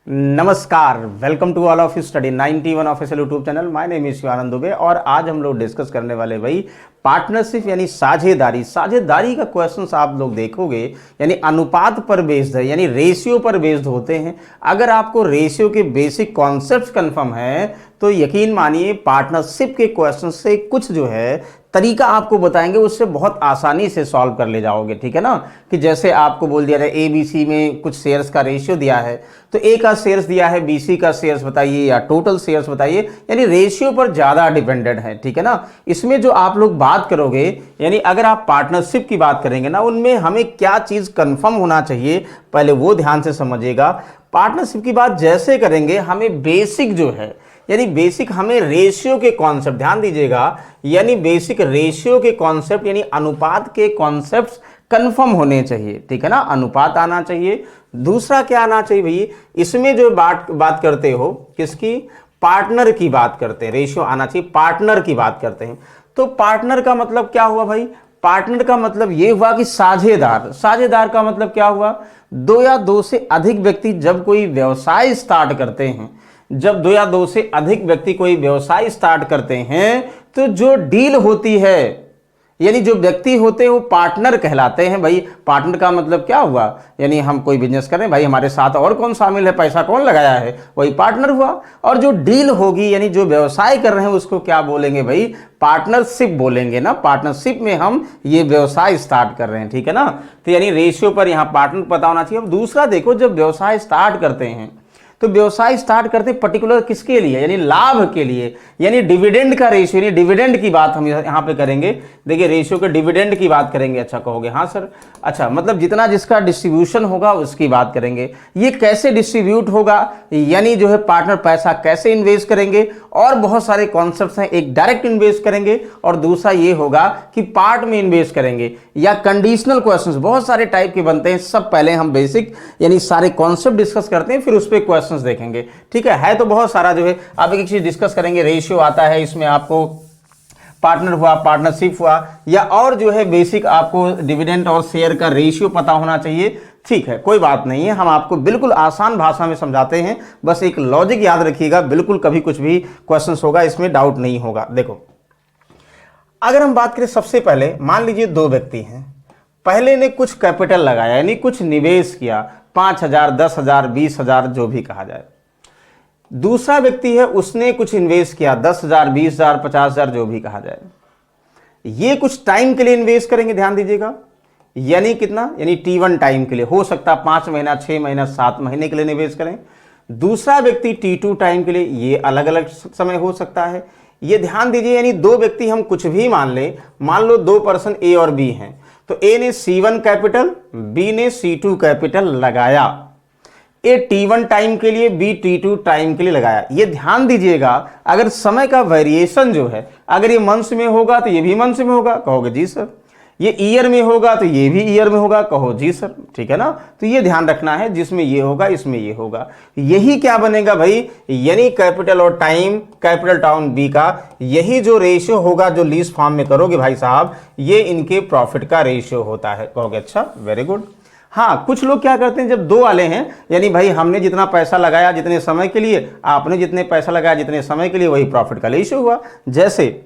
नमस्कार, welcome to all of you study 91 official YouTube channel. My name is Shivanand Dubey और आज हम लोग डिस्कस करने वाले भाई पार्टनरशिप यानी साझेदारी। साझेदारी का क्वेश्चंस आप लोग देखोगे यानी अनुपात पर बेस्ड है, यानी रेशियो पर बेस्ड होते हैं। अगर आपको रेशियो के बेसिक कॉन्सेप्ट्स कंफर्म है तो यकीन मानिए पार्टनरशिप के क्वेश्चन से कुछ जो है तरीका आपको बताएंगे, उससे बहुत आसानी से सॉल्व कर ले जाओगे। ठीक है ना, कि जैसे आपको बोल दिया जाए ABC में कुछ शेयर्स का रेशियो दिया है तो A का शेयर्स दिया है, BC का शेयर्स बताइए या टोटल शेयर्स बताइए, यानी रेशियो पर ज़्यादा डिपेंडेंट है। ठीक है ना, इसमें जो आप लोग बात करोगे यानी अगर आप पार्टनरशिप की बात करेंगे ना, उनमें हमें क्या चीज़ कंफर्म होना चाहिए पहले वो ध्यान से समझिएगा। पार्टनरशिप की बात जैसे करेंगे हमें बेसिक जो है यानी बेसिक हमें रेशियो के कॉन्सेप्ट, ध्यान दीजिएगा, यानी बेसिक रेशियो के कॉन्सेप्ट यानी अनुपात के कॉन्सेप्ट्स कंफर्म होने चाहिए। ठीक है ना, अनुपात आना चाहिए। दूसरा क्या आना चाहिए भाई, इसमें जो बात करते हो किसकी, पार्टनर की बात करते हैं, रेशियो आना चाहिए, पार्टनर की बात करते हैं। तो पार्टनर का मतलब क्या हुआ भाई, पार्टनर का मतलब ये हुआ कि साझेदार। साझेदार का मतलब क्या हुआ, दो या दो से अधिक व्यक्ति जब कोई व्यवसाय स्टार्ट करते हैं, जब दो या दो से अधिक व्यक्ति कोई व्यवसाय स्टार्ट करते हैं तो जो डील होती है यानी जो व्यक्ति होते हैं वो पार्टनर कहलाते हैं। भाई पार्टनर का मतलब क्या हुआ, यानी हम कोई बिजनेस करें, भाई हमारे साथ और कौन शामिल है, पैसा कौन लगाया है, वही पार्टनर हुआ। और जो डील होगी यानी जो व्यवसाय कर रहे हैं उसको क्या बोलेंगे भाई, पार्टनरशिप बोलेंगे ना। पार्टनरशिप में हम ये व्यवसाय स्टार्ट कर रहे हैं। ठीक है ना, तो यानी रेशियो पर यहाँ पार्टनर पता होना चाहिए। अब दूसरा देखो, जब व्यवसाय स्टार्ट करते हैं तो व्यवसाय स्टार्ट करते पर्टिकुलर किसके लिए, यानी लाभ के लिए, यानी डिविडेंड का रेशियो, यानी डिविडेंड की बात हम यहाँ पे करेंगे। देखिए रेशियो के डिविडेंड की बात करेंगे। अच्छा कहोगे हाँ सर, अच्छा मतलब जितना जिसका डिस्ट्रीब्यूशन होगा उसकी बात करेंगे। ये कैसे डिस्ट्रीब्यूट होगा, यानी जो है पार्टनर पैसा कैसे इन्वेस्ट करेंगे, और बहुत सारे कॉन्सेप्ट्स हैं। एक डायरेक्ट इन्वेस्ट करेंगे और दूसरा ये होगा कि पार्ट में इन्वेस्ट करेंगे, या कंडीशनल क्वेश्चंस बहुत सारे टाइप के बनते हैं। सब पहले हम बेसिक यानी सारे कॉन्सेप्ट डिस्कस करते हैं, फिर उस पर क्वेश्चन देखेंगे। ठीक है तो बहुत सारा जो है आप एक चीज डिस्कस करेंगे। रेशियो आता है, इसमें आपको पार्टनर हुआ, पार्टनरशिप हुआ, या और जो है बेसिक आपको डिविडेंड और शेयर का रेशियो पता होना चाहिए। ठीक है, कोई बात नहीं है, हम आपको बिल्कुल आसान भाषा में समझाते हैं। बस एक लॉजिक याद रखिएगा, बिल्कुल कभी कुछ भी क्वेश्चन होगा इसमें डाउट नहीं होगा। देखो अगर हम बात करें, सबसे पहले मान लीजिए दो व्यक्ति हैं, पहले ने कुछ कैपिटल लगाया यानी कुछ निवेश किया, 5,000, 10,000, 20,000 जो भी कहा जाए। दूसरा व्यक्ति है उसने कुछ इन्वेस्ट किया, 10,000, 20,000, 50,000 जो भी कहा जाए। ये कुछ टाइम के लिए इन्वेस्ट करेंगे, ध्यान दीजिएगा, यानी कितना, यानी T1 टाइम के लिए, हो सकता है 5 महीना, 6 महीना, 7 महीने के लिए निवेश करें। दूसरा व्यक्ति T2 टाइम के लिए, ये अलग अलग समय हो सकता है। ये ध्यान दीजिए, यानी दो व्यक्ति हम कुछ भी मान लें, मान लो दो पर्सन A और B हैं, तो A ने C1 कैपिटल, B ने C2 कैपिटल लगाया। A T1 टाइम के लिए, B T2 टाइम के लिए लगाया। ये ध्यान दीजिएगा, अगर समय का वेरिएशन जो है, अगर ये मंथ्स में होगा तो ये भी मंथ्स में होगा, कहोगे जी सर। ये ईयर में होगा तो ये भी ईयर में होगा, कहो जी सर। ठीक है ना, तो ये ध्यान रखना है, जिसमें ये होगा इसमें ये होगा। यही क्या बनेगा भाई, यानी कैपिटल और टाइम, कैपिटल टाउन B का यही जो रेशियो होगा, जो लीज फॉर्म में करोगे भाई साहब, ये इनके प्रॉफिट का रेशियो होता है। कहोगे अच्छा, वेरी गुड। हाँ, कुछ लोग क्या करते हैं, जब दो वाले हैं, यानी भाई हमने जितना पैसा लगाया जितने समय के लिए, आपने जितने पैसा लगाया जितने समय के लिए, वही प्रॉफिट का रेशियो हुआ। जैसे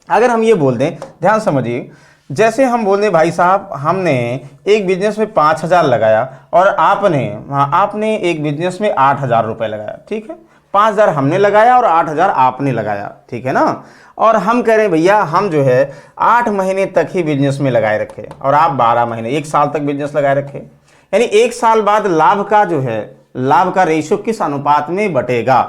अगर हम ये बोल दें, ध्यान समझिए, जैसे हम बोल दें भाई साहब हमने एक बिजनेस में 5,000 लगाया और आपने एक बिजनेस में 8,000 रुपये लगाया। ठीक है, 5,000 हमने लगाया और 8,000 आपने लगाया। ठीक है ना, और हम कह रहे हैं भैया हम जो है 8 महीने तक ही बिजनेस में लगाए रखे और आप 12 महीने, 1 साल तक बिजनेस लगाए रखे, यानी 1 साल बाद लाभ का जो है, लाभ का रेशियो किस अनुपात में बटेगा।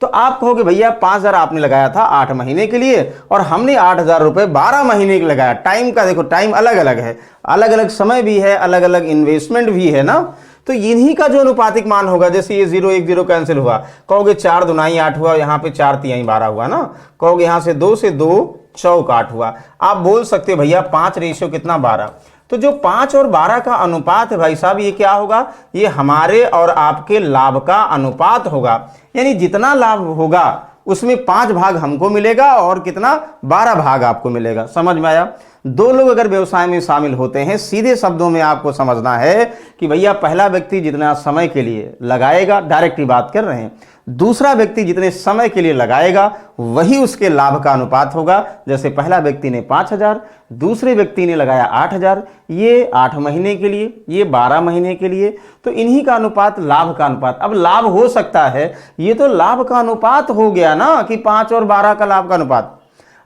तो आप कहोगे भैया 5,000 आपने लगाया था 8 महीने के लिए और हमने 8,000 रुपये 12 महीने के लगाया। टाइम का देखो, टाइम अलग अलग है, अलग अलग समय भी है, अलग अलग इन्वेस्टमेंट भी है ना, तो इन्हीं का जो अनुपातिक मान होगा, जैसे ये 0 1 0 कैंसिल हुआ, कहोगे 4 दूनाई 8 हुआ, यहाँ पे 4 तिहाई 12 हुआ ना, कहोगे यहाँ से 2 से 2 चौक 8 हुआ। आप बोल सकते हो भैया 5 रेशियो कितना, 12। तो जो 5 और 12 का अनुपात है भाई साहब, ये क्या होगा, ये हमारे और आपके लाभ का अनुपात होगा। यानी जितना लाभ होगा उसमें 5 भाग हमको मिलेगा और कितना, 12 भाग आपको मिलेगा। समझ में आया। दो लोग अगर व्यवसाय में शामिल होते हैं, सीधे शब्दों में आपको समझना है कि भैया पहला व्यक्ति जितना समय के लिए लगाएगा, डायरेक्ट ही बात कर रहे हैं, दूसरा व्यक्ति जितने समय के लिए लगाएगा वही उसके लाभ का अनुपात होगा। जैसे पहला व्यक्ति ने 5,000, दूसरे व्यक्ति ने लगाया 8,000, ये 8 महीने के लिए, ये 12 महीने के लिए, तो इन्हीं का अनुपात लाभ का अनुपात। अब लाभ हो सकता है, ये तो लाभ का अनुपात हो गया ना कि 5 और 12 का लाभ का अनुपात।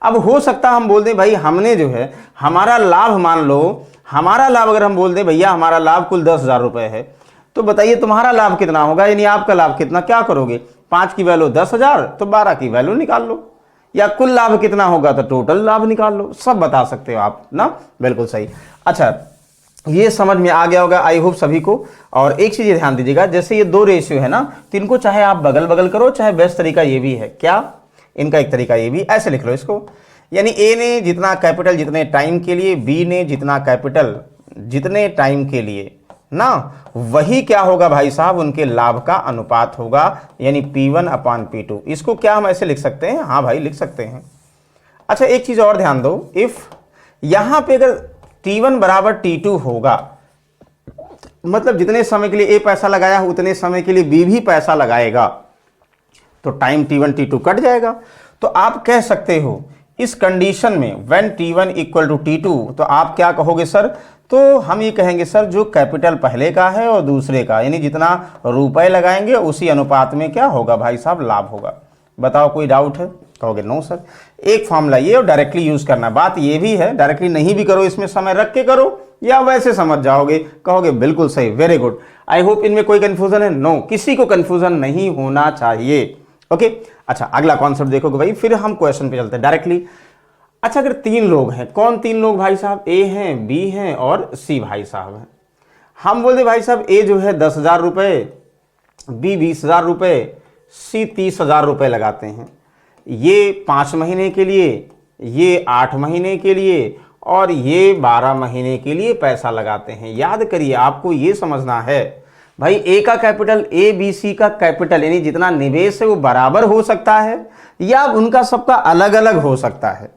अब हो सकता हम बोल दें भाई हमने जो है हमारा लाभ, मान लो हमारा लाभ अगर हम बोल दें भैया हमारा लाभ कुल 10,000 रुपए है, तो बताइए तुम्हारा लाभ कितना होगा, यानी आपका लाभ कितना, क्या करोगे, 5 की वैल्यू 10,000 तो 12 की वैल्यू निकाल लो, या कुल लाभ कितना होगा तो टोटल लाभ निकाल लो, सब बता सकते हो आप ना, बिल्कुल सही। अच्छा, ये समझ में आ गया होगा आई होप सभी को। और एक चीज ध्यान दीजिएगा, जैसे ये 2 रेशियो है ना, तो इनको चाहे आप बगल बगल करो, चाहे बेस्ट तरीका ये भी है, क्या इनका एक तरीका ये भी, ऐसे लिख लो इसको, यानी ए ने जितना कैपिटल जितने टाइम के लिए, बी ने जितना कैपिटल जितने टाइम के लिए ना, वही क्या होगा भाई साहब, उनके लाभ का अनुपात होगा, यानी P1/P2। इसको क्या हम ऐसे लिख सकते हैं, हाँ भाई लिख सकते हैं। अच्छा, एक चीज और ध्यान दो, इफ यहां पे अगर T1 बराबर T2 होगा, मतलब जितने समय के लिए ए पैसा लगाया उतने समय के लिए बी भी पैसा लगाएगा, तो टाइम T1 T2 कट जाएगा। तो आप कह सकते हो इस कंडीशन में when T1 = T2, तो आप क्या कहोगे सर, तो हम ये कहेंगे सर जो कैपिटल पहले का है और दूसरे का, यानी जितना रुपए लगाएंगे उसी अनुपात में क्या होगा भाई साहब, लाभ होगा। बताओ कोई डाउट है, कहोगे नो सर। एक फॉर्मूला ये और डायरेक्टली यूज करना, बात ये भी है डायरेक्टली नहीं भी करो, इसमें समय रख के करो या वैसे समझ जाओगे, कहोगे बिल्कुल सही, वेरी गुड। आई होप इनमें कोई कंफ्यूजन है, नो, किसी को कंफ्यूजन नहीं होना चाहिए। ओके, अच्छा अगला कॉन्सेप्ट देखोगे भाई, फिर हम क्वेश्चन पे चलते हैं डायरेक्टली। अच्छा, अगर 3 लोग हैं, कौन 3 लोग भाई साहब, ए हैं, बी हैं और सी भाई साहब हैं। हम बोलते भाई साहब ए जो है 10,000 रुपए, बी 20,000 रुपए, सी 30,000 रुपए लगाते हैं। ये 5 महीने के लिए, ये 8 महीने के लिए और ये 12 महीने के लिए पैसा लगाते हैं। याद करिए, आपको ये समझना है भाई, ए का कैपिटल, ए बी सी का कैपिटल यानी जितना निवेश है वो बराबर हो सकता है या उनका सबका अलग अलग हो सकता है,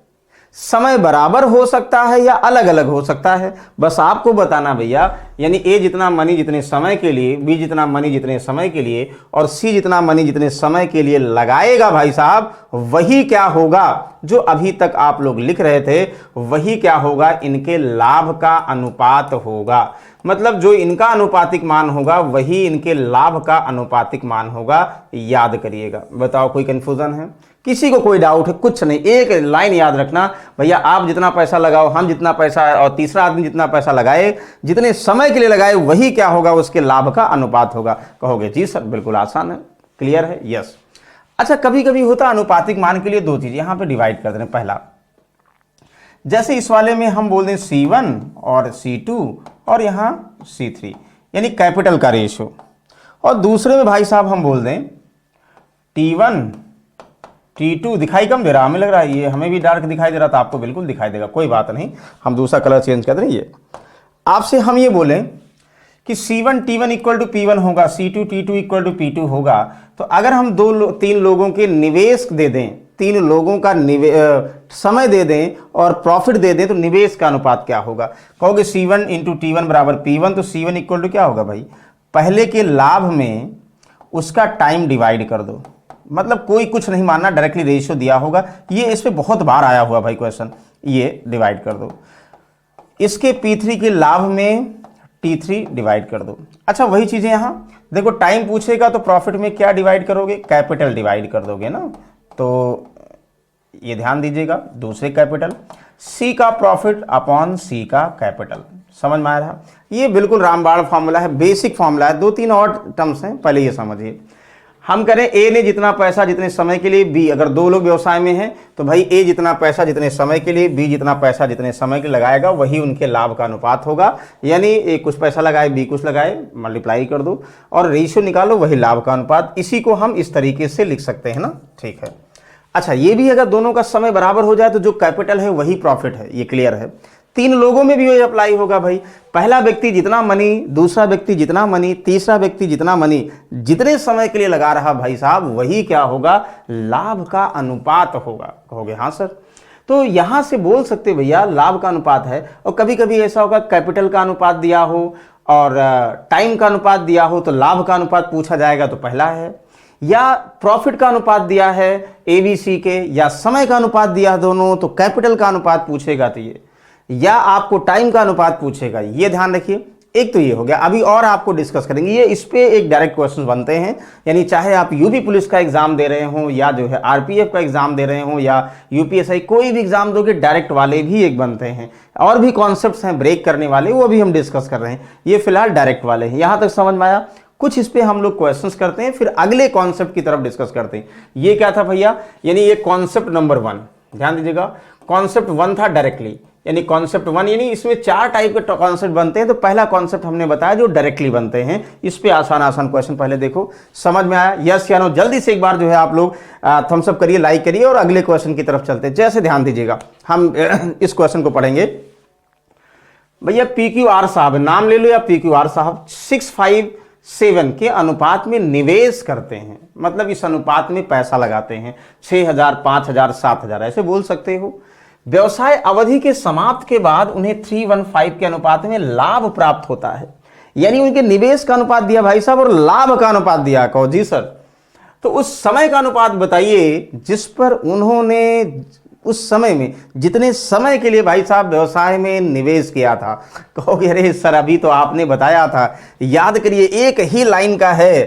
समय बराबर हो सकता है या अलग अलग हो सकता है। बस आपको बताना भैया, यानी ए जितना मनी जितने समय के लिए, बी जितना मनी जितने समय के लिए और सी जितना मनी जितने समय के लिए लगाएगा भाई साहब, वही क्या होगा, जो अभी तक आप लोग लिख रहे थे वही क्या होगा, इनके लाभ का अनुपात होगा। मतलब जो इनका अनुपातिक मान होगा वही इनके लाभ का अनुपातिक मान होगा, याद करिएगा। बताओ कोई कंफ्यूजन है, किसी को कोई डाउट है, कुछ नहीं, एक लाइन याद रखना भैया, आप जितना पैसा लगाओ, हम जितना पैसा और तीसरा आदमी जितना पैसा लगाए, जितने समय के लिए लगाए वही क्या होगा, उसके लाभ का अनुपात होगा। कहोगे जी सर बिल्कुल आसान है, क्लियर है, यस। अच्छा, कभी कभी होता अनुपातिक मान के लिए 2 चीज यहां पे डिवाइड कर दें। पहला, जैसे इस वाले में हम बोल दें C1 और C2 और यहां C3, यानी कैपिटल का रेशियो, और दूसरे में भाई साहब हम बोल दें T1 T2, दिखाई कम दे रहा, हमें लग रहा है ये हमें भी डार्क दिखाई दे रहा था, आपको बिल्कुल दिखाई देगा, कोई बात नहीं, हम दूसरा कलर चेंज कर दें। ये आपसे हम ये बोलें कि C1 T1 = P1 होगा, C2 T2 = P2 होगा, तो अगर हम 3 लोगों के निवेश दे दें, 3 लोगों का समय दे दें और प्रॉफिट दे दें, तो निवेश का अनुपात क्या होगा। कहोगे C1 × T1 = P1, तो C1 = क्या होगा भाई, पहले के लाभ में उसका टाइम डिवाइड कर दो, मतलब कोई कुछ नहीं मानना, डायरेक्टली रेशियो दिया होगा, ये इस पे बहुत बार आया हुआ भाई क्वेश्चन, ये डिवाइड कर दो, इसके P3 के लाभ में T3 डिवाइड कर दो। अच्छा, वही चीजें यहां देखो, टाइम पूछेगा तो प्रॉफिट में क्या डिवाइड करोगे, कैपिटल डिवाइड कर दोगे ना, तो ये ध्यान दीजिएगा, दूसरे कैपिटल, सी का प्रॉफिट अपॉन सी का कैपिटल। समझ में आ रहा, ये बिल्कुल रामबाण फॉर्मूला है, बेसिक फॉर्मूला है, 2-3 और टर्म्स हैं, पहले ये समझिए। हम करें ए ने जितना पैसा जितने समय के लिए, बी, अगर 2 लोग व्यवसाय में हैं तो भाई ए जितना पैसा जितने समय के लिए, बी जितना पैसा जितने समय के लिए लगाएगा वही उनके लाभ का अनुपात होगा, यानी ए कुछ पैसा लगाए, बी कुछ लगाए, मल्टीप्लाई कर दो और रेशियो निकालो, वही लाभ का अनुपात। इसी को हम इस तरीके से लिख सकते हैं ना, ठीक है। अच्छा, ये भी अगर दोनों का समय बराबर हो जाए तो जो कैपिटल है वही प्रॉफिट है, ये क्लियर है। 3 लोगों में भी ये अप्लाई होगा भाई, पहला व्यक्ति जितना मनी, दूसरा व्यक्ति जितना मनी, तीसरा व्यक्ति जितना मनी, जितने समय के लिए लगा रहा भाई साहब वही क्या होगा, लाभ का अनुपात होगा। कहोगे हाँ सर, तो यहां से बोल सकते भैया लाभ का अनुपात है। और कभी कभी ऐसा होगा कैपिटल का अनुपात दिया हो और टाइम का अनुपात दिया हो तो लाभ का अनुपात पूछा जाएगा तो पहला है, या प्रॉफिट का अनुपात दिया है एबीसी के, या समय का अनुपात दिया दोनों तो कैपिटल का अनुपात पूछेगा तो ये, या आपको टाइम का अनुपात पूछेगा, ये ध्यान रखिए। एक तो ये हो गया, अभी और आपको डिस्कस करेंगे, ये इस पे एक डायरेक्ट क्वेश्चन बनते हैं, यानी चाहे आप यूपी पुलिस का एग्जाम दे रहे हो या जो है आरपीएफ का एग्जाम दे रहे हो या यूपीएसआई कोई भी एग्जाम दोगे, डायरेक्ट वाले भी एक बनते हैं। और भी कॉन्सेप्ट्स हैं ब्रेक करने वाले, वो भी हम डिस्कस कर रहे हैं, ये फिलहाल डायरेक्ट वाले हैं। यहां तक समझ में आया? कुछ इस पे हम लोग क्वेश्चंस करते हैं, फिर अगले कॉन्सेप्ट की तरफ डिस्कस करते हैं। ये क्या था भैया, यानी ये कॉन्सेप्ट नंबर 1, ध्यान दीजिएगा। कॉन्सेप्ट 1 था डायरेक्टली, यानी कॉन्सेप्ट 1, यानी इसमें 4 टाइप के कॉन्सेप्ट बनते हैं। तो पहला कॉन्सेप्ट हमने बताया जो डायरेक्टली बनते हैं, इस पे आसान आसान क्वेश्चन पहले देखो, समझ में आया? यस या नो? जल्दी से एक बार जो है आप लोग थम्स अप करिए, लाइक करिए और अगले क्वेश्चन की तरफ चलते हैं। जैसे ध्यान दीजिएगा, हम इस क्वेश्चन को पढ़ेंगे। भैया PQR साहब, नाम ले लो, या PQR साहब 657 के अनुपात में निवेश करते हैं, मतलब इस अनुपात में पैसा लगाते हैं, 6000, 5000, 7000 ऐसे बोल सकते हो। व्यवसाय अवधि के समाप्त के बाद उन्हें 315 के अनुपात में लाभ प्राप्त होता है, यानी उनके निवेश का अनुपात दिया भाई साहब और लाभ का अनुपात दिया। कहो जी सर, तो उस समय का अनुपात बताइए जिस पर उन्होंने उस समय में जितने समय के लिए भाई साहब व्यवसाय में निवेश किया था। कहोगे अरे सर अभी तो आपने बताया था, याद करिए एक ही लाइन का है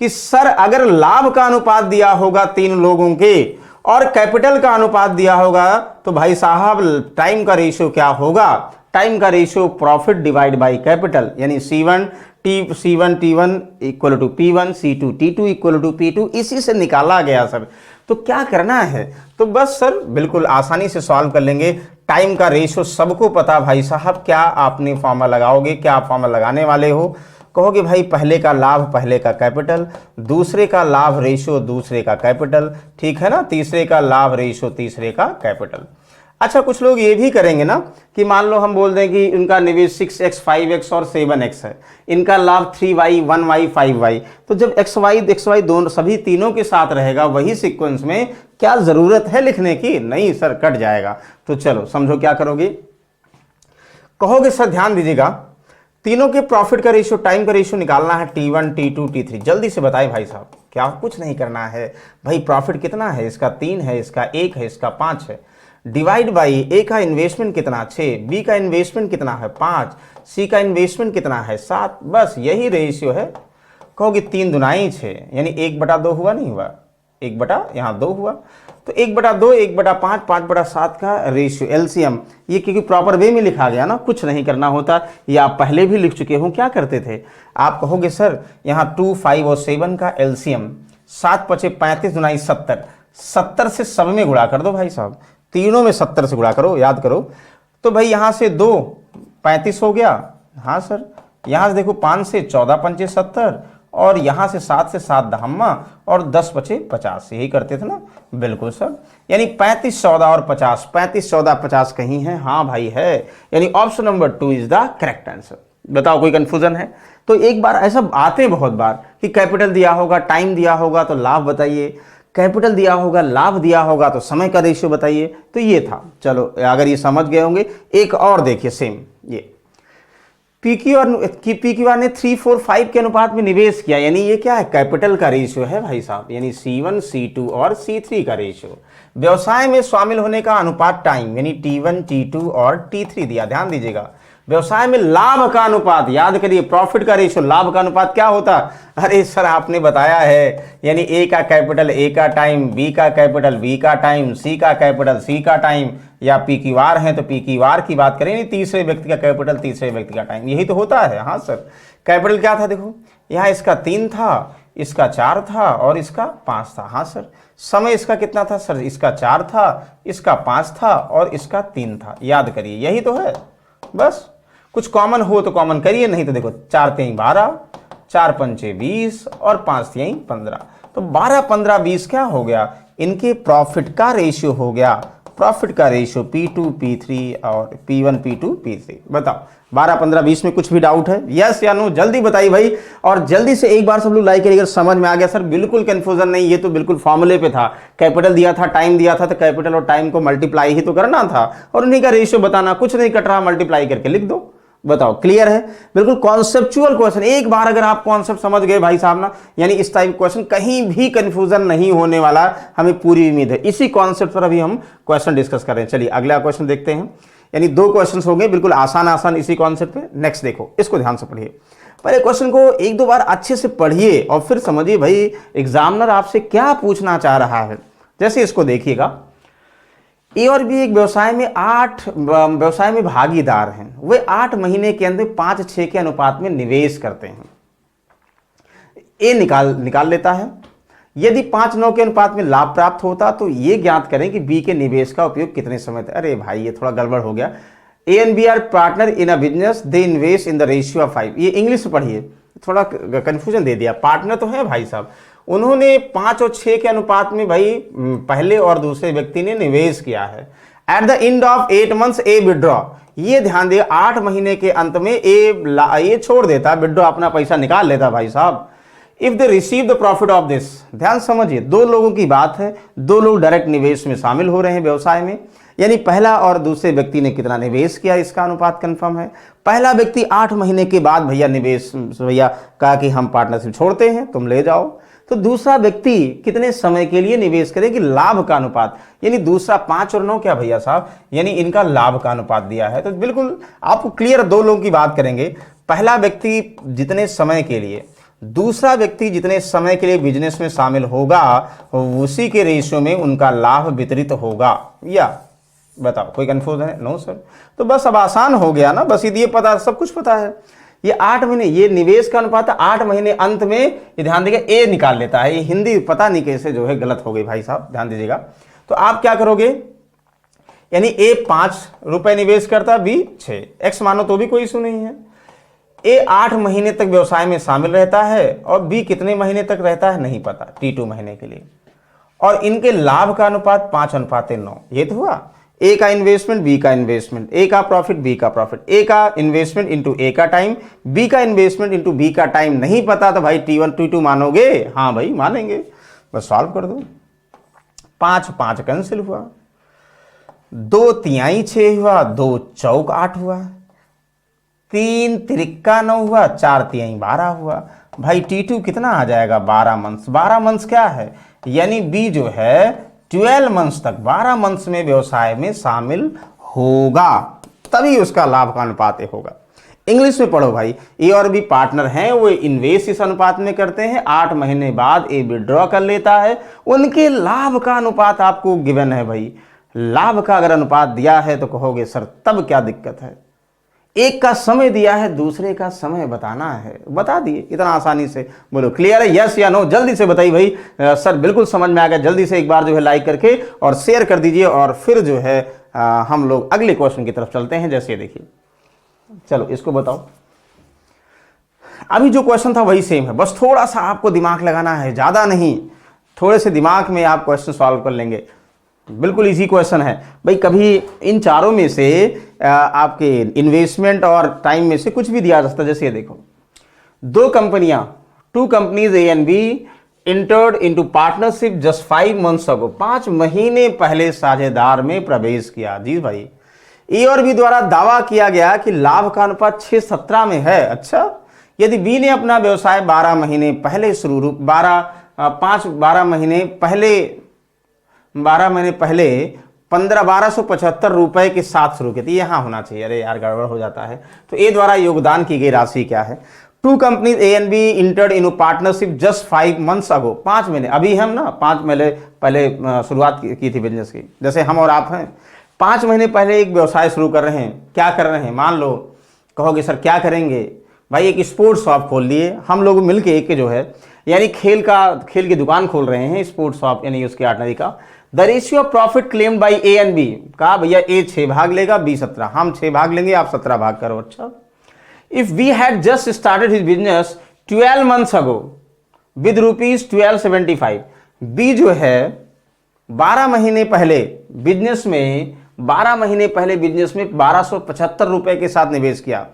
कि सर अगर लाभ का अनुपात दिया होगा 3 लोगों के और कैपिटल का अनुपात दिया होगा तो भाई साहब टाइम का रेशियो क्या होगा? टाइम का ratio profit divide by capital, यानी C1 T1 equal to P1, C2 T2 equal to P2, इसी से निकाला गया सर। तो क्या करना है? तो बस सर बिल्कुल आसानी से सॉल्व कर लेंगे। टाइम का रेशियो सबको पता भाई साहब, क्या आपने फॉर्मूला लगाओगे, क्या आप फॉर्मूला लगाने वाले हो? कहोगे भाई पहले का लाभ पहले का कैपिटल, दूसरे का लाभ रेशियो दूसरे का कैपिटल, ठीक है ना, तीसरे का लाभ रेशियो तीसरे का कैपिटल। अच्छा कुछ लोग ये भी करेंगे ना कि मान लो हम बोल दें कि इनका निवेश 6x, 5x और 7x है, इनका लाभ 3y, 1y, 5y, तो जब xy दोनों सभी तीनों के साथ रहेगा वही सीक्वेंस में, क्या जरूरत है लिखने की? नहीं सर, कट जाएगा। तो चलो समझो क्या करोगे। कहोगे सर ध्यान दीजिएगा, तीनों के प्रॉफिट का रेशियो, टाइम का रेशियो निकालना है, T1 T2 T3। जल्दी से बताए भाई साहब, क्या कुछ नहीं करना है भाई। प्रॉफिट कितना है? इसका 3 है, इसका 1 है, इसका 5 है। डिवाइड बाई ए का इन्वेस्टमेंट कितना? 6, बी का इन्वेस्टमेंट कितना है? 5, सी का इन्वेस्टमेंट कितना है? 7। बस यही रेशियो है। कहोगे 3 दुनाई 6, यानी 1/2 हुआ, नहीं हुआ? 1 यहाँ 2 हुआ, तो 1/2, 1/5, 5/7 का रेशियो एलसीएम। ये क्योंकि प्रॉपर वे में लिखा गया ना, कुछ नहीं करना होता, ये आप पहले भी लिख चुके हो। क्या करते थे आप? कहोगे सर यहाँ 2, 5 और 7 का एलसीएम, 7 × 5 = 35, दुनाई 70, 70 से सब में गुणा कर दो भाई साहब, तीनों में 70 से गुणा करो, याद करो। तो भाई यहाँ से 2, 35 हो गया, हाँ सर। यहाँ से देखो 5 से 14 पंचे 70, और यहाँ से 7 से 7 दहम्मा, और 10 बचे 50, यही करते थे ना? बिल्कुल सर, यानी 35, 14 और 50, 35, 14, 50 कहीं है? हाँ भाई है, यानी option number 2 is the correct answer. बताओ कोई कंफ्यूजन है? तो एक बार ऐसा आते बहुत बार कि कैपिटल दिया होगा, टाइम दिया होगा तो लाभ बताइए, कैपिटल दिया होगा, लाभ दिया होगा तो समय का रेशियो बताइए। तो ये था। चलो अगर ये समझ गए होंगे, एक और देखिए सेम, ये PQR ने 3, 4, 5 के अनुपात में निवेश किया, यानी ये क्या है? कैपिटल का रेशियो है भाई साहब, यानी C1, C2 और C3 का रेशियो। व्यवसाय में शामिल होने का अनुपात टाइम, यानी T1, T2 और T3 दिया। ध्यान दीजिएगा, व्यवसाय में लाभ का अनुपात, याद करिए प्रॉफिट का रेशियो, लाभ का अनुपात क्या होता? अरे सर आपने बताया है, यानी ए का कैपिटल ए का टाइम, बी का कैपिटल बी का टाइम, सी का कैपिटल सी का टाइम, या PQR है तो PQR की बात करें, नहीं तीसरे व्यक्ति का कैपिटल तीसरे व्यक्ति का टाइम, यही तो होता है। हाँ सर, कैपिटल क्या था? देखो यहाँ इसका 3 था, इसका 4 था और इसका 5 था। हाँ सर, समय इसका कितना था? सर इसका 4 था, इसका 5 था और इसका 3 था। याद करिए, यही तो है। बस कुछ कॉमन हो तो कॉमन करिए, नहीं तो देखो 4 × 3 = 12, 4 × 5 = 20 और 5 × 3 = 15। तो 12, 15, 20 क्या हो गया? इनके प्रॉफिट का रेशियो हो गया। प्रॉफिट का रेशियो P2, P3 और P1, P2, P3। बताओ 12, 15, 20 में कुछ भी डाउट है? यस या नो जल्दी बताइए भाई। और जल्दी से एक बार सब लोग लाइक करिए अगर समझ में आ गया। सर बिल्कुल कंफ्यूजन नहीं, ये तो बिल्कुल फॉर्मूले पे था, कैपिटल दिया था, टाइम दिया था, तो कैपिटल और टाइम को मल्टीप्लाई ही तो करना था और उन्हीं का रेशियो बताना, कुछ नहीं कट रहा, मल्टीप्लाई करके लिख दो। बताओ क्लियर है? बिल्कुल कॉन्सेप्चुअल क्वेश्चन। एक बार अगर आप कॉन्सेप्ट समझ गए भाई साहब ना, यानी इस टाइप क्वेश्चन कहीं भी कंफ्यूजन नहीं होने वाला, हमें पूरी उम्मीद है। इसी कॉन्सेप्ट पर अभी हम क्वेश्चन डिस्कस कर रहे हैं। चलिए अगला क्वेश्चन देखते हैं। यानी 2 क्वेश्चन हो गए बिल्कुल आसान आसान इसी कॉन्सेप्ट पे। नेक्स्ट देखो, इसको ध्यान से पढ़िए। पहले क्वेश्चन को 1-2 बार अच्छे से पढ़िए और फिर समझिए भाई एग्जामिनर आपसे क्या पूछना चाह रहा है। जैसे इसको देखिएगा, ए और बी एक व्यवसाय में भागीदार हैं। वे 8 महीने के अंदर 5-6 के अनुपात में निवेश करते हैं। ए निकाल लेता है। यदि 5-9 के अनुपात में लाभ प्राप्त होता तो ये ज्ञात करें कि बी के निवेश का उपयोग कितने समय तक। अरे भाई ये थोड़ा गड़बड़ हो गया। A and B are partner in a business, they invest in the ratio of 5। ये इंग्लिश पढ़िए, थोड़ा कंफ्यूजन दे दिया। पार्टनर तो है भाई साहब, उन्होंने 5 और 6 के अनुपात में भाई पहले और दूसरे व्यक्ति ने निवेश किया है। At the end of 8 months A withdraw, ये ध्यान दिए 8 महीने के अंत में ए छोड़ देता, विड्रॉ अपना पैसा निकाल लेता भाई साहब। If they receive the profit of this, ध्यान समझिए 2 लोगों की बात है, 2 लोग डायरेक्ट निवेश में शामिल हो रहे हैं व्यवसाय में, यानी पहला और दूसरे व्यक्ति ने कितना निवेश किया इसका अनुपात कंफर्म है। पहला व्यक्ति 8 महीने के बाद भैया कहा कि हम पार्टनरशिप छोड़ते हैं, तुम ले जाओ। तो दूसरा व्यक्ति कितने समय के लिए निवेश करे कि लाभ का अनुपात, यानी दूसरा 5 और 9 क्या भैया साहब, यानी इनका लाभ का अनुपात दिया है। तो बिल्कुल आपको क्लियर 2 लोगों की बात करेंगे। पहला व्यक्ति जितने समय के लिए, दूसरा व्यक्ति जितने समय के लिए बिजनेस में शामिल होगा उसी के रेशियो में उनका लाभ वितरित होगा। या बताओ कोई कंफ्यूजन है? No sir. तो बस अब आसान हो गया ना, बस ये पता, सब कुछ पता है। ये 8 महीने, ये निवेश का अनुपात 8 महीने अंत में, ये ध्यान दीजिएगा ए निकाल लेता है। ये हिंदी पता नहीं कैसे जो है गलत हो गई भाई साहब, ध्यान दीजिएगा। तो आप क्या करोगे, यानी ए 5 रुपए निवेश करता, बी 6, एक्स मानो तो भी कोई इशू नहीं है। ए 8 महीने तक व्यवसाय में शामिल रहता है और बी कितने महीने तक रहता है नहीं पता, T2 महीने के लिए। और इनके लाभ का अनुपात 5:9। ये तो हुआ ए का इन्वेस्टमेंट, बी का इन्वेस्टमेंट, ए का प्रॉफिट, बी का प्रॉफिट, ए का इन्वेस्टमेंट इंटू ए का टाइम, बी का इन्वेस्टमेंट इंटू बी का टाइम नहीं पता तो भाई T1 T2 मानोगे? हाँ भाई मानेंगे, बस सॉल्व कर दो। 5 कैंसिल हुआ, 2 तिहाई 6 हुआ, 2 चौक 8 हुआ, 3 तिरिक्का 9 हुआ, 4 तिहाई 12 हुआ। भाई T2 कितना आ जाएगा? 12 मंथ्स। 12 मंथ्स क्या है, यानी बी जो है 12 मंथ्स तक, 12 मंथ्स में व्यवसाय में शामिल होगा, तभी उसका लाभ का अनुपात होगा। इंग्लिश में पढ़ो भाई। ए और बी पार्टनर हैं, वो इन्वेस्ट इस अनुपात में करते हैं। 8 महीने बाद ए विड्रॉ कर लेता है, उनके लाभ का अनुपात आपको गिवन है भाई। लाभ का अगर अनुपात दिया है तो कहोगे सर तब क्या दिक्कत है, एक का समय दिया है, दूसरे का समय बताना है, बता दिए इतना आसानी से। बोलो क्लियर है? यस या नो जल्दी से बताइए भाई। सर बिल्कुल समझ में आ गया। जल्दी से एक बार जो है लाइक करके और शेयर कर दीजिए और फिर जो है हम लोग अगले क्वेश्चन की तरफ चलते हैं। जैसे देखिए, चलो इसको बताओ। अभी जो क्वेश्चन था वही सेम है, बस थोड़ा सा आपको दिमाग लगाना है, ज्यादा नहीं, थोड़े से दिमाग में आप क्वेश्चन सॉल्व कर लेंगे। बिल्कुल इजी क्वेश्चन है भाई। कभी इन चारों में से आपके इन्वेस्टमेंट और टाइम में से कुछ भी दिया जा सकता है। जैसे ये देखो, 2 कंपनियां, 2 companies A and B entered into partnership just 5 months ago, 5 महीने पहले साझेदार में प्रवेश किया। जी भाई, ए और बी द्वारा दावा किया गया कि लाभ का अनुपात 6:17 में है। अच्छा, यदि बी ने अपना व्यवसाय 12 महीने पहले 12 महीने पहले 1275 रुपए के साथ शुरू किया, तो यहाँ होना चाहिए। अरे यार गड़बड़ हो जाता है। तो ए द्वारा योगदान की गई राशि क्या है? 2 companies A and B entered in partnership just 5 months ago, 5 महीने, अभी हम ना 5 महीने पहले शुरुआत की थी बिजनेस की। जैसे हम और आप हैं, 5 महीने पहले एक व्यवसाय शुरू कर रहे हैं। क्या कर रहे हैं? मान लो कहोगे सर क्या करेंगे भाई, एक स्पोर्ट्स शॉप खोल लिए हम लोग मिलके, एक जो है यानी खेल की दुकान खोल रहे हैं, स्पोर्ट्स शॉप यानी उसकी आर्टनरी का। The ratio of profit claimed by A and B, कहा भैया ए 6 भाग लेगा, बी 17, हम 6 भाग लेंगे, आप 17 भाग करो। अच्छा, if we had just started his business 12 months ago with ₹1275, B जो है 12 महीने पहले बिजनेस में 1275 रुपए के साथ निवेश किया।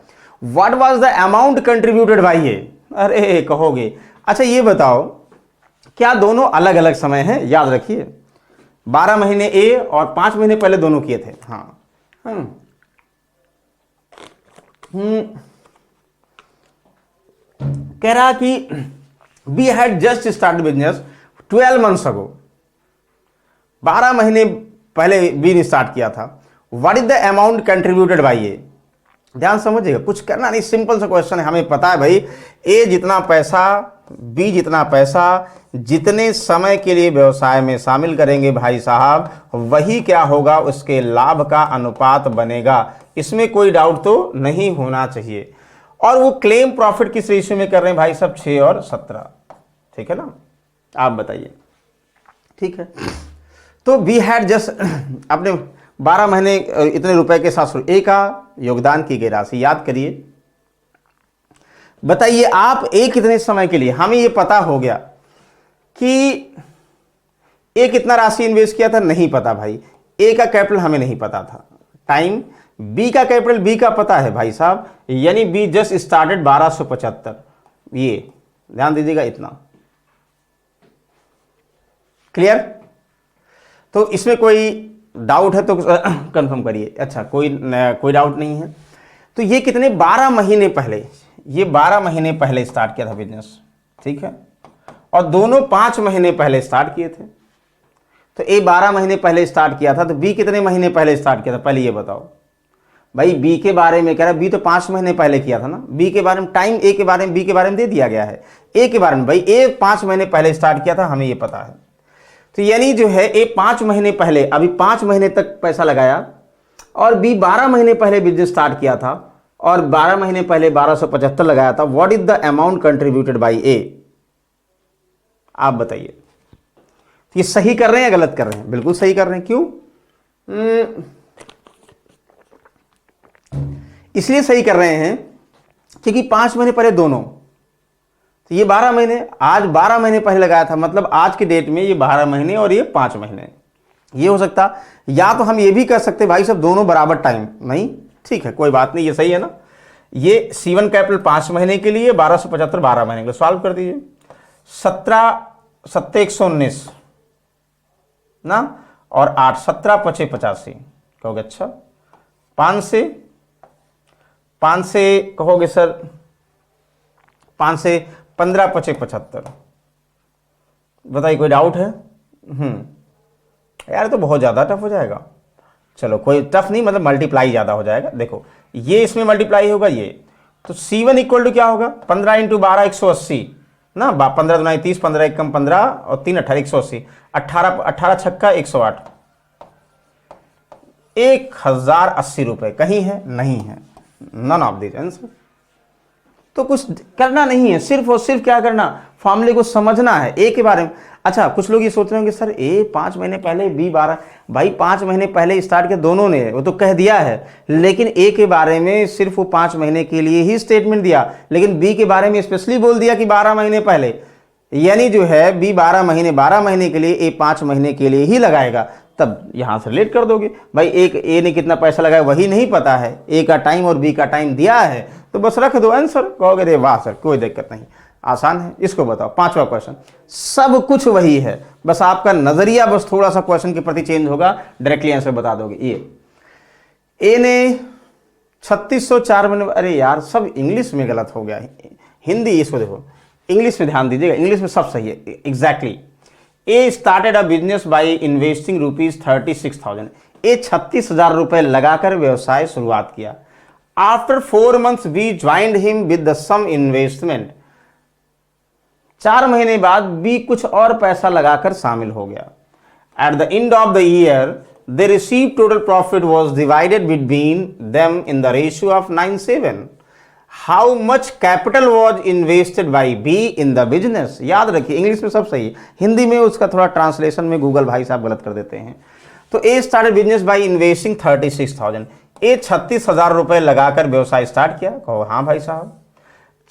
What was the amount contributed by A. अरे कहोगे अच्छा ये बताओ क्या दोनों अलग अलग समय हैं? याद रखिए 12 महीने ए और 5 महीने पहले दोनों किए थे। हाँ कह रहा कि we had just start business 12 months ago, 12 महीने पहले बी ने स्टार्ट किया था। What is the amount contributed by A. ध्यान समझिएगा, कुछ करना नहीं, सिंपल सा क्वेश्चन है। हमें पता है भाई ए जितना पैसा, बी जितना पैसा, जितने समय के लिए व्यवसाय में शामिल करेंगे भाई साहब, वही क्या होगा, उसके लाभ का अनुपात बनेगा। इसमें कोई डाउट तो नहीं होना चाहिए। और वो क्लेम प्रॉफिट किस रेशियो में कर रहे हैं भाई साहब? 6 और 17। ठीक है ना, आप बताइए। ठीक है, तो वी हैड जस्ट अपने 12 महीने इतने रुपए के साथ ए का योगदान की गई राशि याद करिए। बताइए आप ए कितने समय के लिए, हमें ये पता हो गया कि ए कितना राशि इन्वेस्ट किया था, नहीं पता भाई। ए का कैपिटल हमें नहीं पता था, टाइम। बी का कैपिटल बी का पता है भाई साहब, यानी बी जस्ट स्टार्टेड 1275। ये ध्यान दीजिएगा, इतना क्लियर। तो इसमें कोई डाउट है तो कंफर्म करिए। अच्छा कोई डाउट नहीं है। तो ये कितने 12 महीने पहले, ये 12 महीने पहले स्टार्ट किया था बिजनेस। ठीक है, और दोनों 5 महीने पहले स्टार्ट किए थे। तो ए 12 महीने पहले स्टार्ट किया था, तो बी कितने महीने पहले स्टार्ट किया था? पहले ये बताओ भाई। बी के बारे में कह रहा है, बी तो 5 महीने पहले किया था ना। बी के बारे में टाइम ए के बारे में, बी के बारे में दे दिया गया है। ए के बारे में भाई ए 5 महीने पहले स्टार्ट किया था, हमें ये पता है। तो यानी जो है ए 5 महीने पहले, अभी 5 महीने तक पैसा लगाया, और बी 12 महीने पहले बिजनेस स्टार्ट किया था और 12 महीने पहले 1275 लगाया था। What is the amount contributed by A, आप बताइए। ये सही कर रहे हैं या गलत कर रहे हैं? बिल्कुल सही कर रहे हैं। क्यों? इसलिए सही कर रहे हैं क्योंकि 5 महीने पहले दोनों, तो ये 12 महीने, आज 12 महीने पहले लगाया था, मतलब आज के डेट में ये 12 महीने और ये 5 महीने। ये हो सकता, या तो हम ये भी कर सकते भाई सब दोनों बराबर टाइम नहीं। ठीक है, कोई बात नहीं, ये सही है ना। ये C1 कैपिटल 5 महीने के लिए, 1275 12 महीने के लिए। सॉल्व कर दीजिए। 17 7 119 ना, और 8 17 5 85 कहोगे। अच्छा 5 से कहोगे सर, 5 से 15 5 75। बताइए कोई डाउट है? यार तो बहुत ज़्यादा टफ हो जाएगा। चलो कोई टफ नहीं, मतलब मल्टीप्लाई ज़्यादा हो जाएगा। देखो ये इसमें मल्टीप्लाई होगा ये, तो C1 इक्वल टू क्या होगा? 15 × 12 180 ना, 15 दूना 30, 15 1 कम 15 और 3 18 180, 18 छक्का 108, 1080 रुपये। कहीं है? नहीं है, नन ऑफ दिस आंसर। तो कुछ करना नहीं है, सिर्फ और सिर्फ क्या करना, फॉर्मूले को समझना है ए के बारे में। अच्छा कुछ लोग ये सोच रहे होंगे सर ए 5 महीने पहले, बी 12, भाई 5 महीने पहले स्टार्ट किया दोनों ने, वो तो कह दिया है, लेकिन ए के बारे में सिर्फ वो 5 महीने के लिए ही स्टेटमेंट दिया, लेकिन बी के बारे में स्पेशली बोल दिया कि 12 महीने पहले। यानी जो है बी 12 महीने के लिए, ए 5 महीने के लिए ही लगाएगा। तब यहां से रिलेट कर दोगे भाई, एक ए ने कितना पैसा लगाया वही नहीं पता है, ए का टाइम और बी का टाइम दिया है, तो बस रख दो आंसर। कहोगे रे वाह सर कोई दिक्कत नहीं, आसान है। इसको बताओ, 5वां क्वेश्चन, सब कुछ वही है, बस आपका नजरिया बस थोड़ा सा क्वेश्चन के प्रति चेंज होगा, डायरेक्टली आंसर बता दोगे। ये ए ने 3604 में, अरे यार सब इंग्लिश में गलत हो गया, हिंदी इसको देखो, इंग्लिश में ध्यान दीजिएगा, इंग्लिश में सब सही है। Exactly A started a business by investing ₹36,000। A 36,000 रुपए लगाकर व्यवसाय शुरुआत किया। After 4 months we joined him with the sum investment. 4 महीने बाद बी कुछ और पैसा लगाकर शामिल हो गया। At the end of the year they receive total profit was divided between them in the ratio of 9:7। How much capital was invested by be in the business. याद रखिए इंग्लिश में सब सही है, हिंदी में उसका थोड़ा ट्रांसलेशन में गूगल भाई साहब गलत कर देते हैं। तो ए started business by investing 36,000। A 36,000 रुपए लगाकर व्यवसाय स्टार्ट किया। कहो हाँ भाई साहब।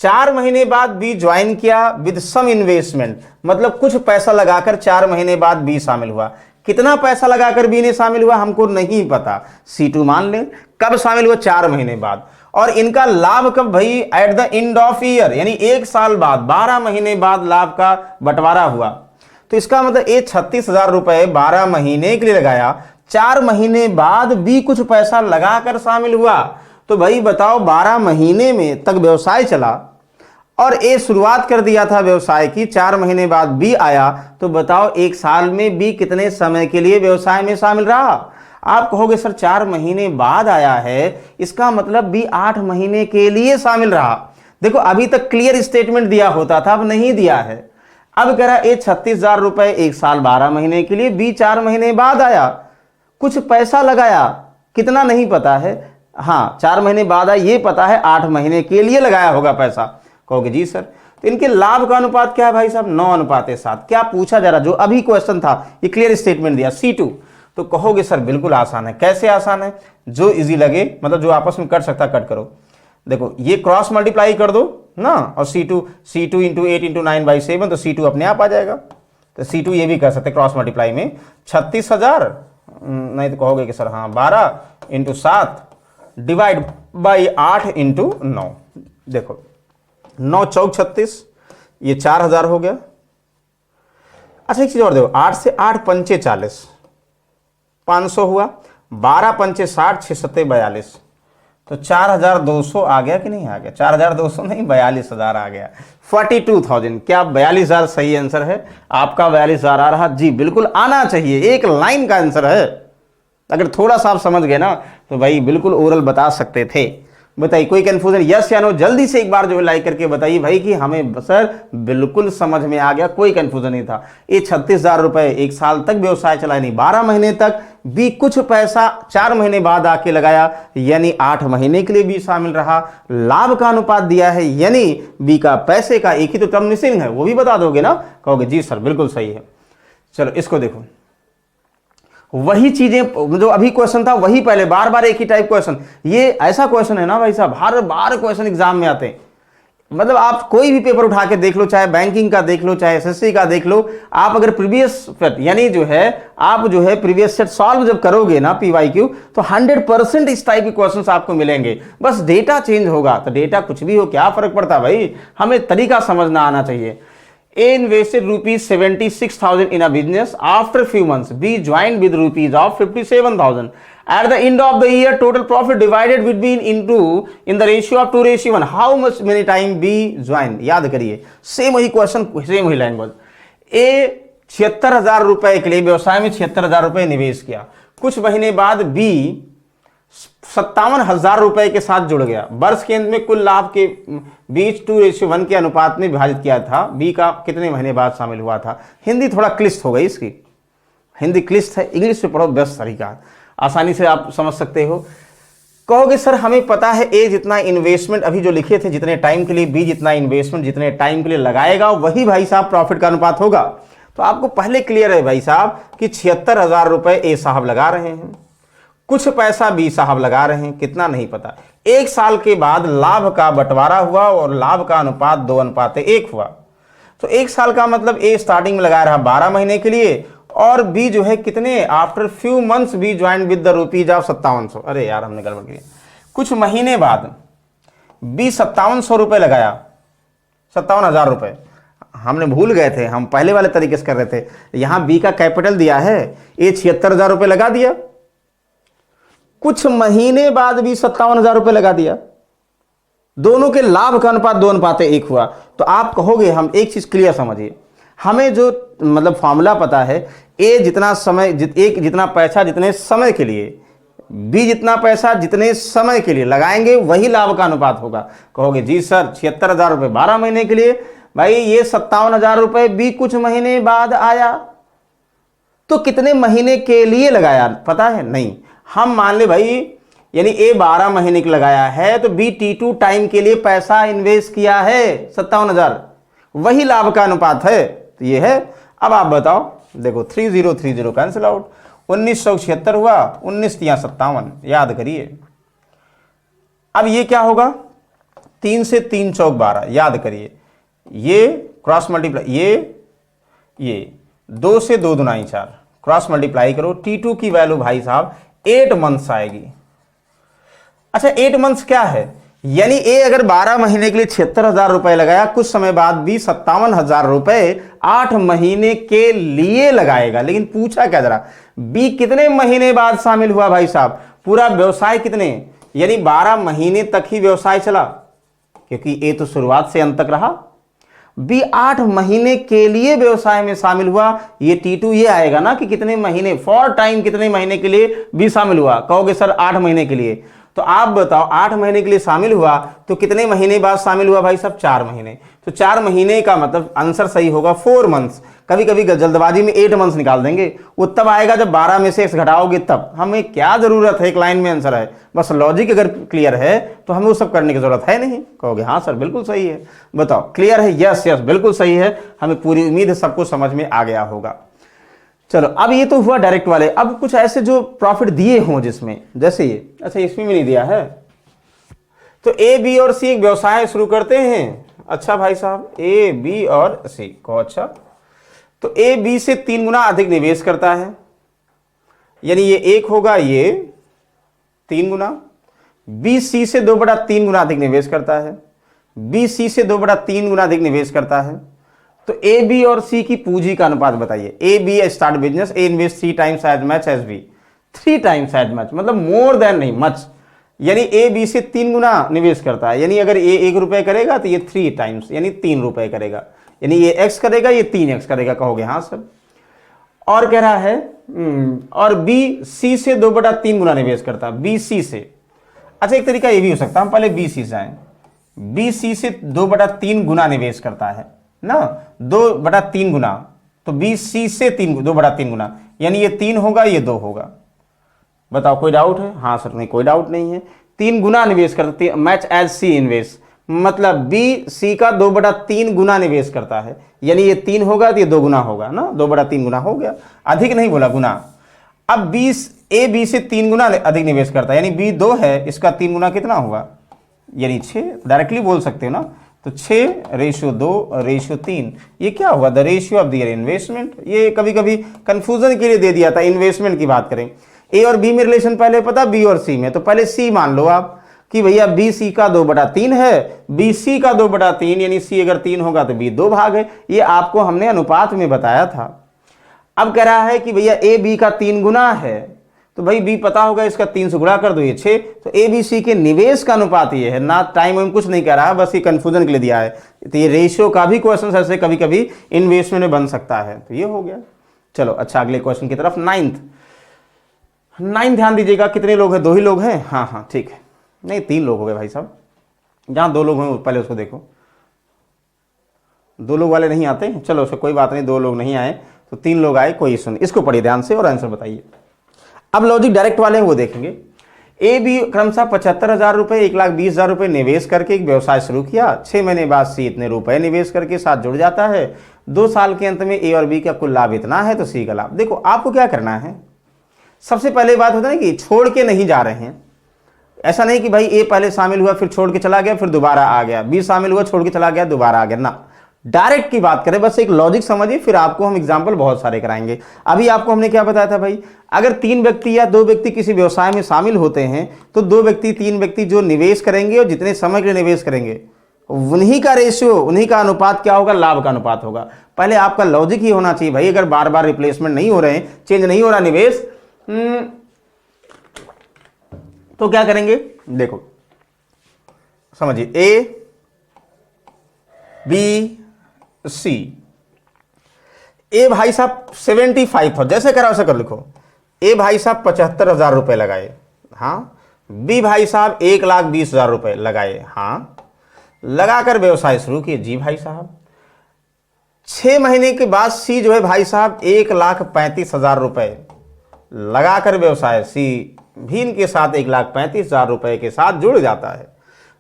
4 महीने बाद बी ज्वाइन किया विद सम इन्वेस्टमेंट, मतलब कुछ पैसा लगाकर 4 महीने बाद बी शामिल हुआ। कितना पैसा लगाकर बी ने शामिल हुआ हमको नहीं पता, C2 मान लें। कब शामिल हुआ? 4 महीने बाद। और इनका लाभ कब भाई? At the end of year, यानी एक साल बाद, 12 महीने बाद लाभ का बंटवारा हुआ। तो इसका मतलब ये 36,000 रुपए 12 महीने के लिए लगाया, 4 महीने बाद भी कुछ पैसा लगाकर शामिल हुआ। तो भाई बताओ, 12 महीने में तक व्यवसाय चला और ये शुरुआत कर दिया था व्यवसाय की, 4 महीने बाद बी आया, तो बताओ एक साल में बी कितने समय के लिए व्यवसाय में शामिल रहा? आप कहोगे सर 4 महीने बाद आया है, इसका मतलब बी 8 महीने के लिए शामिल रहा। देखो अभी तक क्लियर स्टेटमेंट दिया होता था, अब नहीं दिया है। अब कह रहा ए 36,000 रुपए एक साल 12 महीने के लिए, बी 4 महीने बाद आया, कुछ पैसा लगाया, कितना नहीं पता है, हाँ 4 महीने बाद आया ये पता है, 8 महीने के लिए लगाया होगा पैसा। कहोगे जी सर, तो इनके लाभ का अनुपात क्या है भाई साहब? 9:7। क्या पूछा जरा, जो अभी क्वेश्चन था ये क्लियर स्टेटमेंट दिया C2। तो कहोगे सर बिल्कुल आसान है। कैसे आसान है? जो इजी लगे, मतलब जो आपस में कट सकता कट करो। देखो ये क्रॉस मल्टीप्लाई कर दो ना, और C2 इंटू 8 इंटू 9/7, तो C2 अपने आप आ जाएगा। तो C2 ये भी कर सकते क्रॉस मल्टीप्लाई में। 36,000 नहीं तो कहोगे कि सर हाँ 12 इंटू 7 डिवाइड बाई 8 इंटू 9। देखो 9 चौक 36, ये 4,000 हो गया। अच्छा एक चीज और देखो, 8 से 8 पंचे 40, 500 हुआ, 12 पंचे 60, 6 सत्ते 42, तो 4,200 आ गया कि नहीं आ गया? 4,200 नहीं, 42,000 आ गया। 42,000। क्या 42,000 सही आंसर है आपका? 42,000 आ रहा जी, बिल्कुल आना चाहिए, एक लाइन का आंसर है। अगर थोड़ा सा आप समझ गए ना तो भाई बिल्कुल ओरल बता सकते थे। बताइए कोई कंफ्यूजन? यस या नो? जल्दी से एक बार जो है लाइक करके बताइए भाई कि हमें सर बिल्कुल समझ में आ गया, कोई कंफ्यूजन नहीं था। ये 36,000 रुपए एक साल तक व्यवसाय चला, नहीं 12 महीने तक, भी कुछ पैसा 4 महीने बाद आके लगाया, यानी 8 महीने के लिए भी शामिल रहा। लाभ का अनुपात दिया है, यानी बी का पैसे का एक ही तो टर्म मिसिंग है, वो भी बता दोगे ना? कहोगे जी सर बिल्कुल सही है। चलो इसको देखो, वही चीजें जो अभी क्वेश्चन था वही पहले, बार बार एक ही टाइप क्वेश्चन। ये ऐसा क्वेश्चन है ना भाई साहब, हर बार क्वेश्चन एग्जाम में आते हैं। मतलब आप कोई भी पेपर उठा के देख लो, चाहे बैंकिंग का देख लो, चाहे एसएससी का देख लो, आप अगर प्रीवियस सेट यानी जो है आप जो है प्रीवियस सेट सॉल्व जब करोगे ना PYQ, तो 100% इस टाइप के क्वेश्चंस आपको मिलेंगे। बस डेटा चेंज होगा, तो डेटा कुछ भी हो क्या फर्क पड़ता भाई, हमें तरीका समझना आना चाहिए। A invested rupees 76,000 in a business. After few months, B joined with rupees of 57,000. At the end of the year, total profit divided between in the ratio of 2:1. How much many time B joined? याद करिए, same वही question, same वही language. A 76,000 रुपए के लिए व्यवसाय में 76,000 रुपए निवेश किया, कुछ महीने बाद B 57,000 रुपए के साथ जुड़ गया। वर्ष के अंत में कुल लाभ के बीच 2:1 के अनुपात में विभाजित किया था। बी का कितने महीने बाद शामिल हुआ था? हिंदी थोड़ा क्लिष्ट हो गई इसकी, हिंदी क्लिष्ट है, इंग्लिश में पढ़ो, बेस्ट तरीका, आसानी से आप समझ सकते हो। कहोगे सर हमें पता है ए जितना इन्वेस्टमेंट अभी जो लिखे थे जितने टाइम के लिए, बी जितना इन्वेस्टमेंट जितने टाइम के लिए लगाएगा वही भाई साहब प्रॉफिट का अनुपात होगा। तो आपको पहले क्लियर है भाई साहब कि 76,000 रुपए ए साहब लगा रहे हैं, कुछ पैसा बी साहब लगा रहे हैं, कितना नहीं पता। एक साल के बाद लाभ का बंटवारा हुआ और लाभ का अनुपात 2:1 हुआ। तो एक साल का मतलब ए स्टार्टिंग में लगा रहा 12 महीने के लिए, और बी जो है कितने, after few months B join with the rupees of 5700। अरे यार हमने गड़बड़ किया, कुछ महीने बाद बी 5700 रुपए लगाया, 57,000 रुपए, हमने भूल गए थे, हम पहले वाले तरीके से कर रहे थे। यहां बी का कैपिटल दिया है, ए 76,000 रुपए लगा दिया, कुछ महीने बाद भी 57,000 रुपए लगा दिया, दोनों के लाभ का अनुपात 2:1 हुआ। तो आप कहोगे, हम एक चीज क्लियर समझिए, हमें जो मतलब फॉर्मूला पता है, ए जितना समय जितना पैसा जितने समय के लिए, बी जितना पैसा जितने समय के लिए लगाएंगे वही लाभ का अनुपात होगा। कहोगे जी सर 76,000 रुपए 12 महीने के लिए, भाई ये 57,000 रुपए बी कुछ महीने बाद आया, तो कितने महीने के लिए लगाया पता है? नहीं, हम मान ले भाई, यानी ए 12 महीने के लगाया है, तो बी T2 टाइम के लिए पैसा इन्वेस्ट किया है 57,000, वही लाभ का अनुपात है, तो ये है। अब आप बताओ, देखो 3030 कैंसिल आउट, 1976 हुआ, 19 या 57, याद करिए। अब ये क्या होगा, 3 से 3 चौक 12, याद करिए, ये क्रॉस मल्टीप्लाई, ये 2 से 2 दुनाई 4, क्रॉस मल्टीप्लाई करो, T2 की वैल्यू भाई साहब 8 मंथ्स आएगी। अच्छा 8 मंथ्स क्या है, यानी ए अगर 12 महीने के लिए 76,000 रुपए लगाया, कुछ समय बाद बी 57,000 रुपए 8 महीने के लिए लगाएगा। लेकिन पूछा क्या जरा, बी कितने महीने बाद शामिल हुआ भाई साहब, पूरा व्यवसाय कितने, यानी 12 महीने तक ही व्यवसाय चला, क्योंकि ए तो शुरुआत से अंत तक रहा। बी 8 महीने के लिए व्यवसाय में शामिल हुआ, ये T2 ये आएगा ना कि कितने महीने, फॉर टाइम कितने महीने के लिए बी शामिल हुआ। कहोगे सर 8 महीने के लिए, तो आप बताओ 8 महीने के लिए शामिल हुआ तो कितने महीने बाद शामिल हुआ भाई साहब, 4 महीने। तो 4 महीने का मतलब आंसर सही होगा 4 मंथ्स। कभी कभी जल्दबाजी में 8 मंथ्स निकाल देंगे, वो तब आएगा जब 12 में से 6 घटाओगे तब। हमें क्या जरूरत है, एक लाइन में आंसर है, बस लॉजिक अगर क्लियर है तो हमें वो सब करने की जरूरत है नहीं। कहोगे हाँ सर बिल्कुल सही है, बताओ क्लियर है, यस यस बिल्कुल सही है, हमें पूरी उम्मीद है सबको समझ में आ गया होगा। चलो अब ये तो हुआ डायरेक्ट वाले, अब कुछ ऐसे जो प्रॉफिट दिए हों जिसमें, जैसे ये, अच्छा इसमें भी नहीं दिया है, तो ए बी और सी एक व्यवसाय शुरू करते हैं। अच्छा भाई साहब ए बी और सी को, अच्छा तो ए बी से 3 गुना अधिक निवेश करता है, यानी ये 1 होगा, ये 3 गुना। बी सी से 2/3 गुना अधिक निवेश करता है, बी सी से 2/3 गुना अधिक निवेश करता है। तो ए बी और सी की पूंजी का अनुपात बताइए। A B start business, A invest 3 times as much as B, 3 times as much मतलब मोर देन नहीं मच, यानी ए बी से 3 गुना निवेश करता है। यानी अगर ए 1 रुपए करेगा तो ये 3 टाइम्स यानी 3 रुपए करेगा, यानी ये x करेगा ये 3x करेगा। कहोगे हाँ सर। और कह रहा है और बी सी से 2/3 गुना निवेश करता है, बी सी से। अच्छा एक तरीका ये भी हो सकता है, हम पहले बी सी से आए, बी सी से 2/3 गुना निवेश करता है ना, 2/3 गुना, तो बी सी से 2/3 गुना, यानी ये 3 होगा ये 2 होगा। बताओ कोई डाउट है? हाँ सर नहीं कोई डाउट नहीं है, 3 गुना निवेश करते हैं, मैच एज सी इन्वेस्ट, मतलब बी सी का 2/3 गुना निवेश करता है, यानी ये 3 होगा तो ये 2 गुना होगा ना, 2/3 गुना हो गया, अधिक नहीं बोला गुना। अब ए बी से 3 गुना अधिक निवेश करता है, यानी बी 2 है, इसका 3 गुना कितना होगा, यानी 6, डायरेक्टली बोल सकते हो ना, तो 6:2:3, ये क्या होगा, the ratio of the investment. ये कभी कभी कंफ्यूजन के लिए दे दिया था, इन्वेस्टमेंट की बात करें। ए और बी में रिलेशन पहले पता, बी और सी में, तो पहले सी मान लो आप कि भैया बी सी का 2/3 है, बी सी का 2/3, यानी सी अगर 3 होगा तो बी 2 भाग है, ये आपको हमने अनुपात में बताया था। अब कह रहा है कि भैया ए बी का 3 गुना है, तो भाई बी पता होगा, इसका 3 से गुणा कर दो ये 6, तो ए बी सी के निवेश का अनुपात ये है ना, टाइम में कुछ नहीं कह रहा, बस ये कंफ्यूजन के लिए दिया है। तो ये रेशियो का भी क्वेश्चन ऐसे कभी कभी इन्वेस्टमेंट में बन सकता है, तो ये हो गया। चलो अच्छा अगले क्वेश्चन की तरफ, 9th ध्यान दीजिएगा, कितने लोग हैं, 2 ही लोग हैं, हाँ हाँ ठीक है, नहीं 3 लोग हो गए भाई साहब, जहां 2 लोग हैं पहले उसको देखो, 2 लोग वाले नहीं आते, चलो उससे कोई बात नहीं, 2 लोग नहीं आए तो 3 लोग आए, कोई इशू नहीं, इसको पढ़िए ध्यान से और आंसर बताइए। अब लॉजिक डायरेक्ट वाले हैं वो देखेंगे। ए बी क्रमशः 75,000 रुपए 1,20,000 रुपए निवेश करके एक व्यवसाय शुरू किया, 6 महीने बाद सी इतने रुपए निवेश करके साथ जुड़ जाता है, 2 साल के अंत में ए और बी का कुल लाभ इतना है, तो सी का लाभ। देखो आपको क्या करना है, सबसे पहले बात होता है ना कि छोड़ के नहीं जा रहे हैं, ऐसा नहीं कि भाई ए पहले शामिल हुआ फिर छोड़ के चला गया फिर दोबारा आ गया, बी शामिल हुआ छोड़ के चला गया दोबारा आ गया ना, डायरेक्ट की बात करें, बस एक लॉजिक समझिए, फिर आपको हम एग्जांपल बहुत सारे कराएंगे। अभी आपको हमने क्या बताया था भाई, अगर 3 व्यक्ति या 2 व्यक्ति किसी व्यवसाय में शामिल होते हैं तो 2 व्यक्ति 3 व्यक्ति जो निवेश करेंगे और जितने समय के लिए निवेश करेंगे उन्हीं का रेशियो, उन्हीं का अनुपात क्या होगा, लाभ का अनुपात होगा। पहले आपका लॉजिक ही होना चाहिए भाई, अगर बार बार रिप्लेसमेंट नहीं हो रहे हैं, चेंज नहीं हो रहा निवेश, तो क्या करेंगे, देखो समझिए, ए बी सी, ए भाई साहब 75,000 जैसे करा वैसे कर लिखो, ए भाई साहब 75,000 रुपए लगाए, हाँ, बी भाई साहब 1,20,000 रुपए लगाए, हाँ, लगाकर व्यवसाय शुरू किए, जी भाई साहब। 6 महीने के बाद सी जो है भाई साहब 1,35,000 रुपए लगाकर व्यवसाय, सी भी इनके साथ 1,35,000 रुपए के साथ जुड़ जाता है।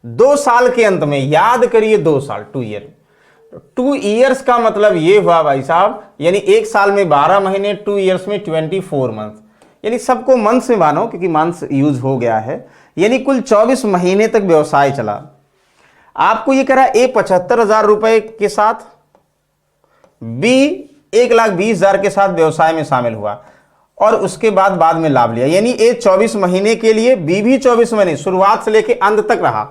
2 साल के अंत में, याद करिए 2 साल, 2 ईयर, 2 ईयर्स का मतलब ये हुआ भाई साहब, यानी 1 साल में 12 महीने, 2 ईयर्स में 24 मंथ, यानी सबको मंथ्स में मानो क्योंकि मंथ्स यूज हो गया है, यानी कुल 24 महीने तक व्यवसाय चला। आपको ये करा ए 75,000 रुपए के साथ, बी 1,20,000 के साथ व्यवसाय में शामिल हुआ और उसके बाद में लाभ लिया, यानी ए 24 महीने के लिए, बी भी 24 महीने शुरुआत से लेकर अंत तक रहा,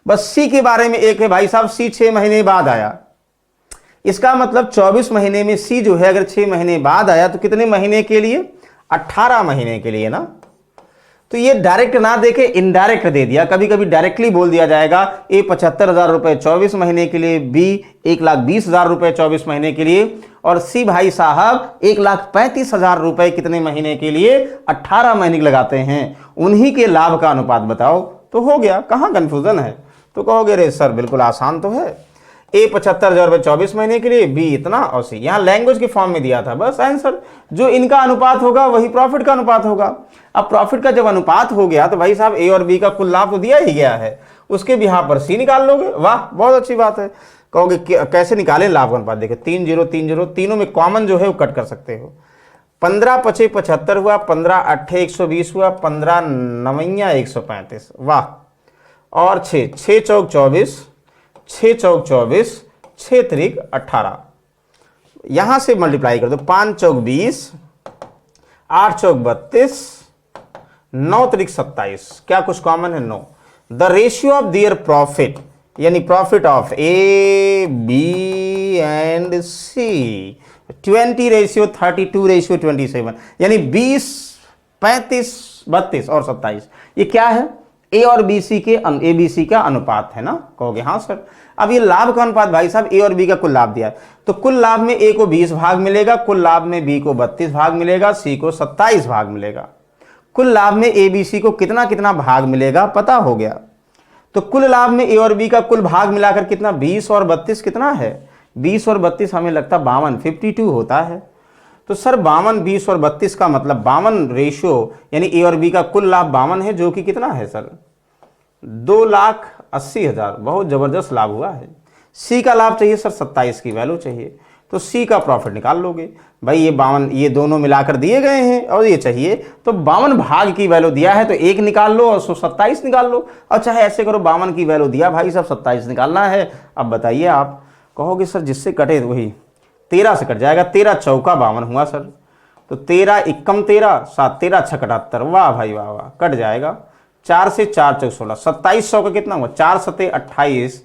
बस सी के बारे में एक है भाई साहब, सी 6 महीने बाद आया, इसका मतलब 24 महीने में सी जो है अगर 6 महीने बाद आया तो कितने महीने के लिए, 18 महीने के लिए ना। तो ये डायरेक्ट ना देके इनडायरेक्ट दे दिया, कभी कभी डायरेक्टली बोल दिया जाएगा ए 75,000 रुपए 24 महीने के लिए, बी 1,20,000 रुपए 24 महीने के लिए, और सी भाई साहब 1,35,000 रुपए कितने महीने के लिए, 18 महीने के लगाते हैं। उन्हीं के लाभ का अनुपात बताओ, तो हो गया, कहां कंफ्यूजन है। तो कहोगे रे सर बिल्कुल आसान तो है, ए 75,000 रुपए 24 महीने के लिए, बी इतना, और सी यहां लैंग्वेज के फॉर्म में दिया था, बस आंसर। जो इनका अनुपात होगा वही प्रॉफिट का अनुपात होगा। अब प्रॉफिट का जब अनुपात हो गया तो भाई साहब ए और बी का कुल लाभ तो दिया ही गया है, उसके भी यहां पर सी निकाल लोगे, वाह बहुत अच्छी बात है। कहोगे कैसे निकालें लाभ का अनुपात, देखो 3 0 3 0, तीनों में कॉमन जो है वो कट कर सकते हो। 15 5 75 हुआ, 15 8 120 हुआ, 15 9 135, वाह। और 6 6 चौक 24, 6 चौक 24, 6 त्रिक 18, यहां से मल्टीप्लाई कर दो, 5 चौक 20, 8 चौक 32, 9 त्रिक 27, क्या कुछ कॉमन है, 9। The ratio of their profit, यानी profit of A B and C 20:32:27, यानी 20 35 32 और 27, ये क्या है, ए और बी सी के ए बी सी का अनुपात है ना। कहोगे हाँ सर। अब ये लाभ का अनुपात भाई साहब, ए और बी का कुल लाभ दिया है, तो कुल लाभ में ए को 20 भाग मिलेगा, कुल लाभ में बी को 32 भाग मिलेगा, सी को 27 भाग मिलेगा। कुल लाभ में ए बी सी को कितना कितना भाग मिलेगा पता हो गया। तो कुल लाभ में ए और बी का कुल भाग मिलाकर कितना, 20 और 32 कितना है, 20 और 32 हमें लगता 52 52 होता है। तो सर 52 20 और 32 का मतलब 52 रेशियो, यानी ए और बी का कुल लाभ 52 है, जो कि कितना है सर, 2,80,000, बहुत जबरदस्त लाभ हुआ है। सी का लाभ चाहिए सर, 27 की वैल्यू चाहिए, तो सी का प्रॉफिट निकाल लोगे भाई। ये 52 ये दोनों मिलाकर दिए गए हैं और ये चाहिए, तो 52 भाग की वैल्यू दिया है तो 1 निकाल लो और 27 निकाल लो, और चाहे ऐसे करो 52 की वैल्यू दिया भाई साहब 27 निकालना है। अब बताइए आप, कहोगे सर जिससे कटे वही 13 से कट जाएगा, 13 चौका 52 हुआ सर, तो 13 एकम 13 7 13 6 78, वाह भाई वाह वाह, कट जाएगा। 4 से 4 चौक 16, 2700 का कितना हुआ, 4 सते 28,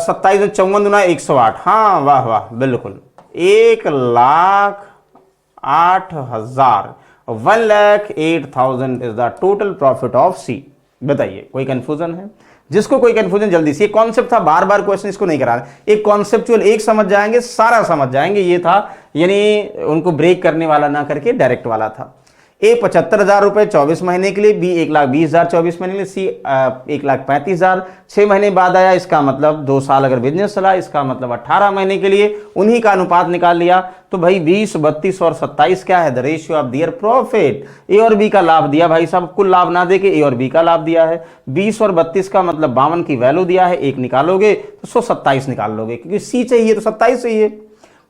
27 में 54 दूना 108, हाँ वाह वाह बिल्कुल, 1,08,000, 1,08,000 is the total profit of C. बताइए कोई कंफ्यूजन है, जिसको कोई कंफ्यूजन जल्दी से, ये कॉन्सेप्ट था, बार बार क्वेश्चन इसको नहीं करा, एक कॉन्सेप्चुअल एक समझ जाएंगे, सारा समझ जाएंगे, ये था, यानी उनको ब्रेक करने वाला ना करके डायरेक्ट वाला था। ए 75,000 रुपए 24 महीने के लिए, बी 1,20,000 24 महीने के लिए, सी 1,35,000 6 महीने बाद आया, इसका मतलब 2 साल अगर बिजनेस चला, इसका मतलब 18 महीने के लिए, उन्हीं का अनुपात निकाल लिया। तो भाई 20 32 और 27 क्या है, the ratio of their profit. A और बी का लाभ दिया भाई साहब, कुल लाभ ना देके ए और बी का लाभ दिया है, 20 और 32 का मतलब 52 की वैल्यू दिया है, 1 निकालोगे तो 127 निकाल लोगे, क्योंकि सी चाहिए तो 27 चाहिए,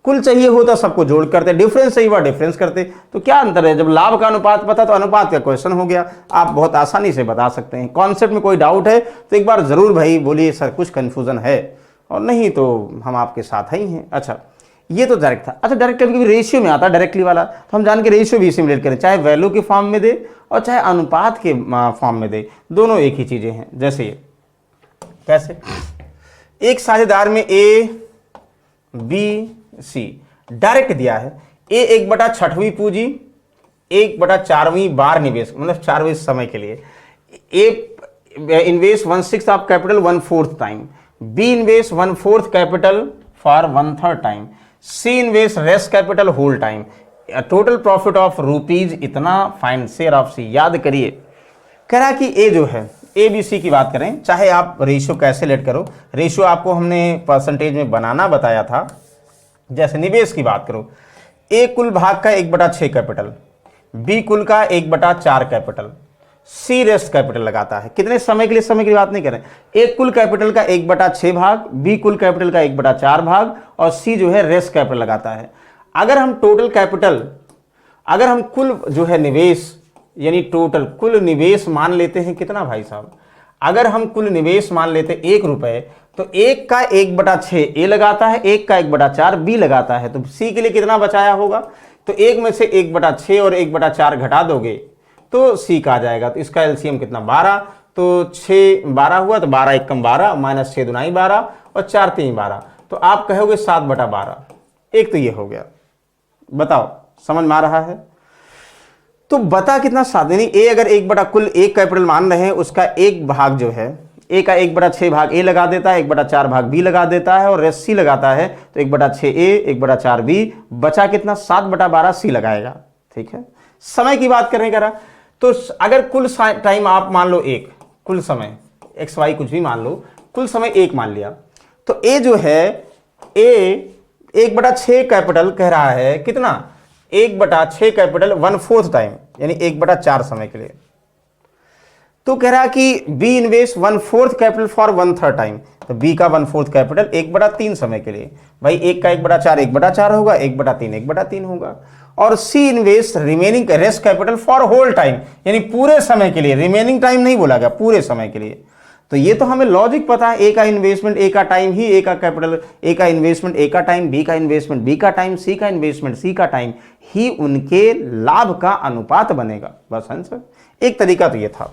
कुल चाहिए होता सबको जोड़ करते, डिफरेंस चाहिए हुआ डिफरेंस करते। तो क्या अंतर है, जब लाभ का अनुपात पता तो अनुपात का क्वेश्चन हो गया, आप बहुत आसानी से बता सकते हैं। कॉन्सेप्ट में कोई डाउट है तो एक बार जरूर भाई बोलिए सर कुछ कंफ्यूजन है, और नहीं तो हम आपके साथ ही हैं। अच्छा ये तो डायरेक्ट था। अच्छा डायरेक्ट कभी रेशियो में आता है डायरेक्टली वाला, तो हम जान के रेशियो भी सिमुलेट करें, चाहे वैल्यू के फॉर्म में दे और चाहे अनुपात के फॉर्म में दे, दोनों एक ही चीजें हैं। जैसे ये कैसे, एक साझेदार में ए बी सी डायरेक्ट दिया है, ए 1/6वीं पूंजी 1/4वीं बार निवेश, मतलब 4वें समय के लिए, A invest 1/6 of capital 1/4 time, B invest 1/4 capital for 1/3 time, C invest rest capital whole time, total profit of rupees इतना, फाइंड शेयर ऑफ सी। याद करिए, कह रहा कि ए जो है, ए बी सी की बात करें, चाहे आप रेशियो कैसे लेट करो, रेशियो आपको हमने परसेंटेज में बनाना बताया था। जैसे निवेश की बात करो, ए कुल भाग का 1/6 कैपिटल, बी कुल का 1/4 कैपिटल, सी रेस्ट कैपिटल लगाता है। कितने समय के लिए, समय की बात नहीं कर रहे, ए कुल कैपिटल का 1/6 भाग, बी कुल कैपिटल का 1/4 भाग, और सी जो है रेस्ट कैपिटल लगाता है। अगर हम टोटल कैपिटल, अगर हम कुल जो है निवेश, यानी टोटल कुल निवेश मान लेते हैं कितना भाई साहब, अगर हम कुल निवेश मान लेते 1 रुपए, तो 1 का 1/6 ए लगाता है, 1 का 1/4 बी लगाता है, तो सी के लिए कितना बचाया होगा, तो 1 में से 1/6 और 1/4 घटा दोगे तो सी का आ जाएगा, तो इसका एलसीएम कितना 12, तो 6 12 हुआ, तो 12 एकम 12 माइनस 6 दुनाई 12 और 4 3 12, तो आप कहोगे 7/12। एक तो ये हो गया। बताओ समझ में आ रहा है? तो बता कितना सादे नहीं, ए अगर 1 बटा कुल एक कैपिटल मान रहे हैं, उसका एक भाग जो है ए का 1/6 भाग ए लगा देता है, 1/4 भाग बी लगा देता है और रेस्ट सी लगाता है, तो 1/6 ए 1/4 बी, बचा कितना 7/12 सी लगाएगा। ठीक है, समय की बात करने करा तो अगर कुल टाइम आप मान लो एक, कुल समय एक्स वाई कुछ भी मान लो, कुल समय 1 मान लिया, तो ए जो है ए 1/6 कैपिटल कह रहा है कितना, 1/6 कैपिटल 1/4 टाइम यानी 1/4 समय के लिए। तो कह रहा कि B invest 1/4 capital for 1/3 time, तो बी का 1/4 कैपिटल 1/3 समय के लिए। भाई 1 का 1/4 1/4 होगा, 1/3 1/3 होगा। और C invest remaining rest capital for whole time यानी पूरे समय के लिए, रिमेनिंग टाइम नहीं बोला गया, पूरे समय के लिए। तो ये तो हमें लॉजिक पता है, ए का इन्वेस्टमेंट ए का टाइम ही ए का कैपिटल, ए का इन्वेस्टमेंट ए का टाइम, बी का इन्वेस्टमेंट बी का टाइम, सी का इन्वेस्टमेंट सी का टाइम ही उनके लाभ का अनुपात बनेगा। बस आंसर। एक तरीका तो ये था।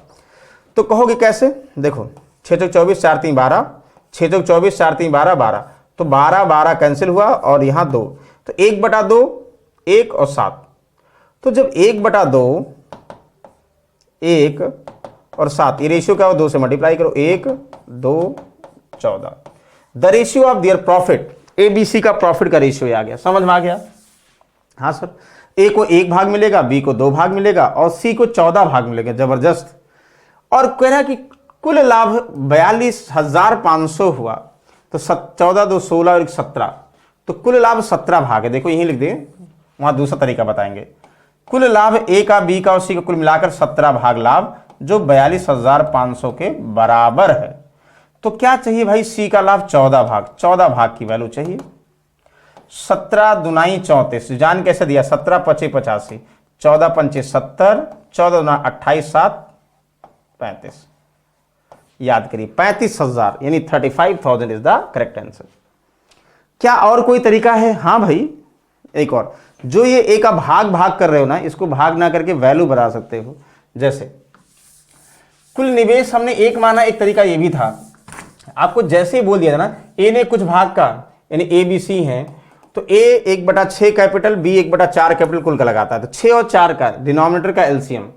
तो कहोगे कैसे, देखो 6 चौक 24 4 3 12, 6 चौक 24 4 3 12 12, तो 12 12 कैंसिल हुआ और यहां 2, तो 1/2 1 और 7, तो जब 1/2 1 और 7, ये रेशियो क्या हो, 2 से मल्टीप्लाई करो, 1 2 14, the ratio of their profit, A B C का प्रॉफिट का रेशियो आ गया। समझ में आ गया? हाँ सर, ए को 1 भाग मिलेगा, बी को 2 भाग मिलेगा और सी को 14 भाग मिलेगा। जबरदस्त। और कह रहा कि कुल लाभ 42,500 हुआ, तो 14 2 16 और 17, तो कुल लाभ 17 भाग है। देखो यहीं लिख दें, वहां दूसरा तरीका बताएंगे। कुल लाभ ए का बी का और सी का कुल मिलाकर 17 भाग लाभ, जो 42,500 के बराबर है। तो क्या चाहिए भाई, सी का लाभ 14 भाग, 14 भाग की वैल्यू चाहिए। 17 दुनाई 34, जान कैसे दिया, 17 5 85, 14 पंचे 70, 14 दुना 28 7 35, याद करिए 35,000 यानी 35,000 इज द करेक्ट आंसर। क्या और कोई तरीका है? हाँ भाई, एक और, जो ये ए का भाग भाग कर रहे हो ना, इसको भाग ना करके वैल्यू बता सकते हो। जैसे कुल निवेश हमने 1 माना, एक तरीका ये भी था, आपको जैसे ही बोल दिया था ना, ए ने कुछ भाग का यानी ए बी सी है, तो ए 1/6 कैपिटल, बी 1/4 कैपिटल कुल का लगाता है, तो 6 और 4 का डिनोमिनेटर का एलसीएम,